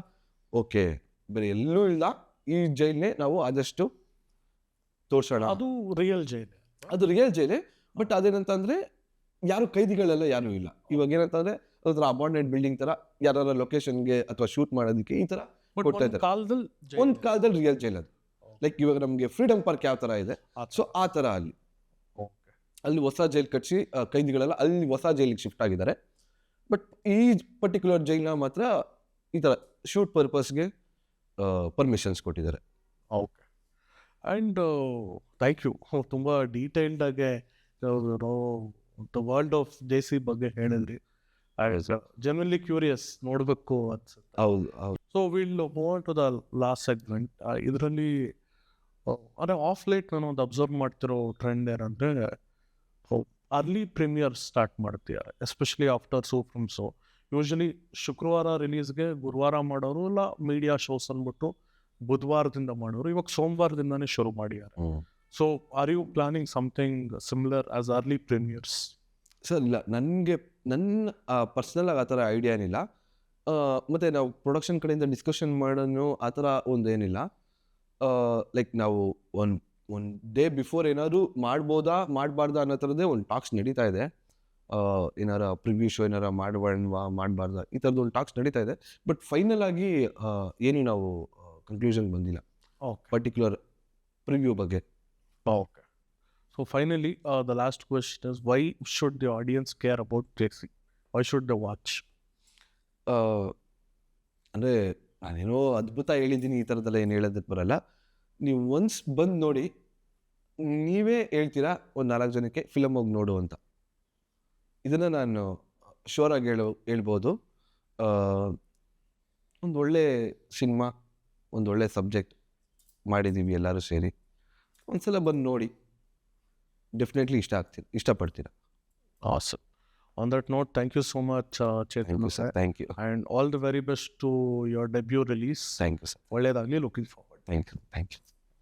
ಓಕೆ ಬೇರೆ ಎಲ್ಲೂ ಇಲ್ಲ, ಈ ಜೈಲನ್ನೇ ನಾವು ಆದಷ್ಟು ತೋರ್ಸೋಣ. ಅದು ರಿಯಲ್ ಜೈಲ್? ಅದು ರಿಯಲ್ ಜೈಲೇ, ಬಟ್ ಅದೇನಂತಂದರೆ ಯಾರು ಕೈದಿಗಳೆಲ್ಲ ಯಾರೂ ಇಲ್ಲ. ಇವಾಗ ಏನಂತಂದರೆ ಅದರ ಅಬಾಂಡೆಡ್ ಬಿಲ್ಡಿಂಗ್ ಥರ ಯಾರ ಲೊಕೇಶನ್ಗೆ ಅಥವಾ ಶೂಟ್ ಮಾಡೋದಕ್ಕೆ ಈ ಥರ ಕೊಡ್ತಾ ಇದ್ದಾರೆ. ಒಂದು ಕಾಲದಲ್ಲಿ ರಿಯಲ್ ಜೈಲ್ ಅದು, ಲೈಕ್ ಇವಾಗ ನಮಗೆ ಫ್ರೀಡಮ್ ಪಾರ್ಕ್ ಯಾವ ಥರ ಇದೆ, ಸೊ ಆ ಥರ ಅಲ್ಲಿ ಹೊಸ ಜೈಲ್ ಕಟ್ಟಿಸಿ ಕೈದಿಗಳೆಲ್ಲ ಅಲ್ಲಿ ಹೊಸ ಜೈಲಿಗೆ ಶಿಫ್ಟ್ ಆಗಿದ್ದಾರೆ. ಬಟ್ ಈ ಪರ್ಟಿಕ್ಯುಲರ್ ಜೈಲ್ನ ಮಾತ್ರ ಈ ಥರ ಶೂಟ್ ಪರ್ಪಸ್ಗೆ ಪರ್ಮಿಷನ್ಸ್ ಕೊಟ್ಟಿದ್ದಾರೆ. ಓಕೆ. ಆ್ಯಂಡ್ ಥ್ಯಾಂಕ್ ಯು, ತುಂಬ ಡೀಟೇಲ್ಡಾಗೆ the world of J C ಬಗ್ಗೆ ಹೇಳಿದ್ರಿ. ಜೆನ್ವನ್ಲಿ ಕ್ಯೂರಿಯಸ್ ನೋಡಬೇಕು ಅನ್ಸುತ್ತೆ. ಹೌದು ಹೌದು. So will move to the last segment. ಇದರಲ್ಲಿ ಅಂದರೆ ಆಫ್ ಲೈಟ್ ನಾನು ಒಂದು ಅಬ್ಸರ್ವ್ ಮಾಡ್ತಿರೋ ಟ್ರೆಂಡ್ ಏನಂದರೆ ಅರ್ಲಿ ಪ್ರೀಮಿಯರ್ ಸ್ಟಾರ್ಟ್ ಮಾಡ್ತಿದ್ದಾರೆ, ಎಸ್ಪೆಷಲಿ ಆಫ್ಟರ್ ಸೂಫ್ರಮ್ಸು. ಯೂಶಲಿ ಶುಕ್ರವಾರ ರಿಲೀಸ್ಗೆ ಗುರುವಾರ ಮಾಡೋರು, ಇಲ್ಲ ಮೀಡಿಯಾ ಶೋಸ್ ಅಂದ್ಬಿಟ್ಟು ಬುಧವಾರದಿಂದ ಮಾಡೋರು. ಇವಾಗ ಸೋಮವಾರದಿಂದನೇ ಶುರು ಮಾಡಿದ್ದಾರೆ. So are you planning something similar as early premieres? Sir ಇಲ್ಲ, ನನ್ನ ಪರ್ಸ್ನಲಾಗಿ ಆ ಥರ ಐಡಿಯಾ ಏನಿಲ್ಲ. ಮತ್ತು ನಾವು ಪ್ರೊಡಕ್ಷನ್ ಕಡೆಯಿಂದ ಡಿಸ್ಕಷನ್ ಮಾಡೋನು ಆ ಥರ ಒಂದು ಏನಿಲ್ಲ. ಲೈಕ್ ನಾವು ಒಂದು ಡೇ ಬಿಫೋರ್ ಏನಾದ್ರು ಮಾಡ್ಬೋದಾ ಮಾಡಬಾರ್ದಾ ಅನ್ನೋ ಥರದ್ದೇ ಒಂದು ಟಾಕ್ಸ್ ನಡೀತಾ ಇದೆ. ಏನಾರ ಪ್ರಿವ್ಯೂ ಶೋ ಏನಾರ ಮಾಡಬಾರ್ದಾ ಈ ಥರದ್ದು ಒಂದು ಟಾಕ್ಸ್ ನಡೀತಾ ಇದೆ. ಬಟ್ ಫೈನಲ್ ಆಗಿ ಏನು ನಾವು ಕನ್ಕ್ಲೂಷನ್ ಬಂದಿಲ್ಲ ಓಕೆ ಪರ್ಟಿಕ್ಯುಲರ್ ಪ್ರಿವ್ಯೂ ಬಗ್ಗೆ. Okay. So finally the last question is, why should the audience care about JC? Why should the watch? ಅಂದರೆ ನಾನೇನೋ ಅದ್ಭುತ ಹೇಳಿದ್ದೀನಿ, ಈ ಥರದ್ದೆಲ್ಲ ಏನು ಹೇಳೋದಕ್ಕೆ ಬರಲ್ಲ. ನೀವು ಒನ್ಸ್ ಬಂದು ನೋಡಿ, ನೀವೇ ಹೇಳ್ತೀರಾ ಒಂದು 4 ಜನಕ್ಕೆ ಫಿಲಮ್ ಹೋಗಿ ನೋಡು ಅಂತ. ಇದನ್ನು ನಾನು ಶೋರಾಗಿ ಹೇಳ್ಬೋದು. ಒಂದು ಒಳ್ಳೆ ಸಿನಿಮಾ, ಒಂದು ಒಳ್ಳೆ ಸಬ್ಜೆಕ್ಟ್ ಮಾಡಿದ್ದೀವಿ ಎಲ್ಲರೂ ಸೇರಿ. ಒಂದ್ಸಲ ಬಂದು ನೋಡಿ, ಡೆಫಿನೆಟ್ಲಿ ಇಷ್ಟಪಡ್ತೀರಾ. Awesome. On that note, thank you so much, Chetan. Thank you. And all the very best to your debut release. Thank you sir. ಒಳ್ಳೆಯದಾಗಲಿ. Looking forward. Thank you.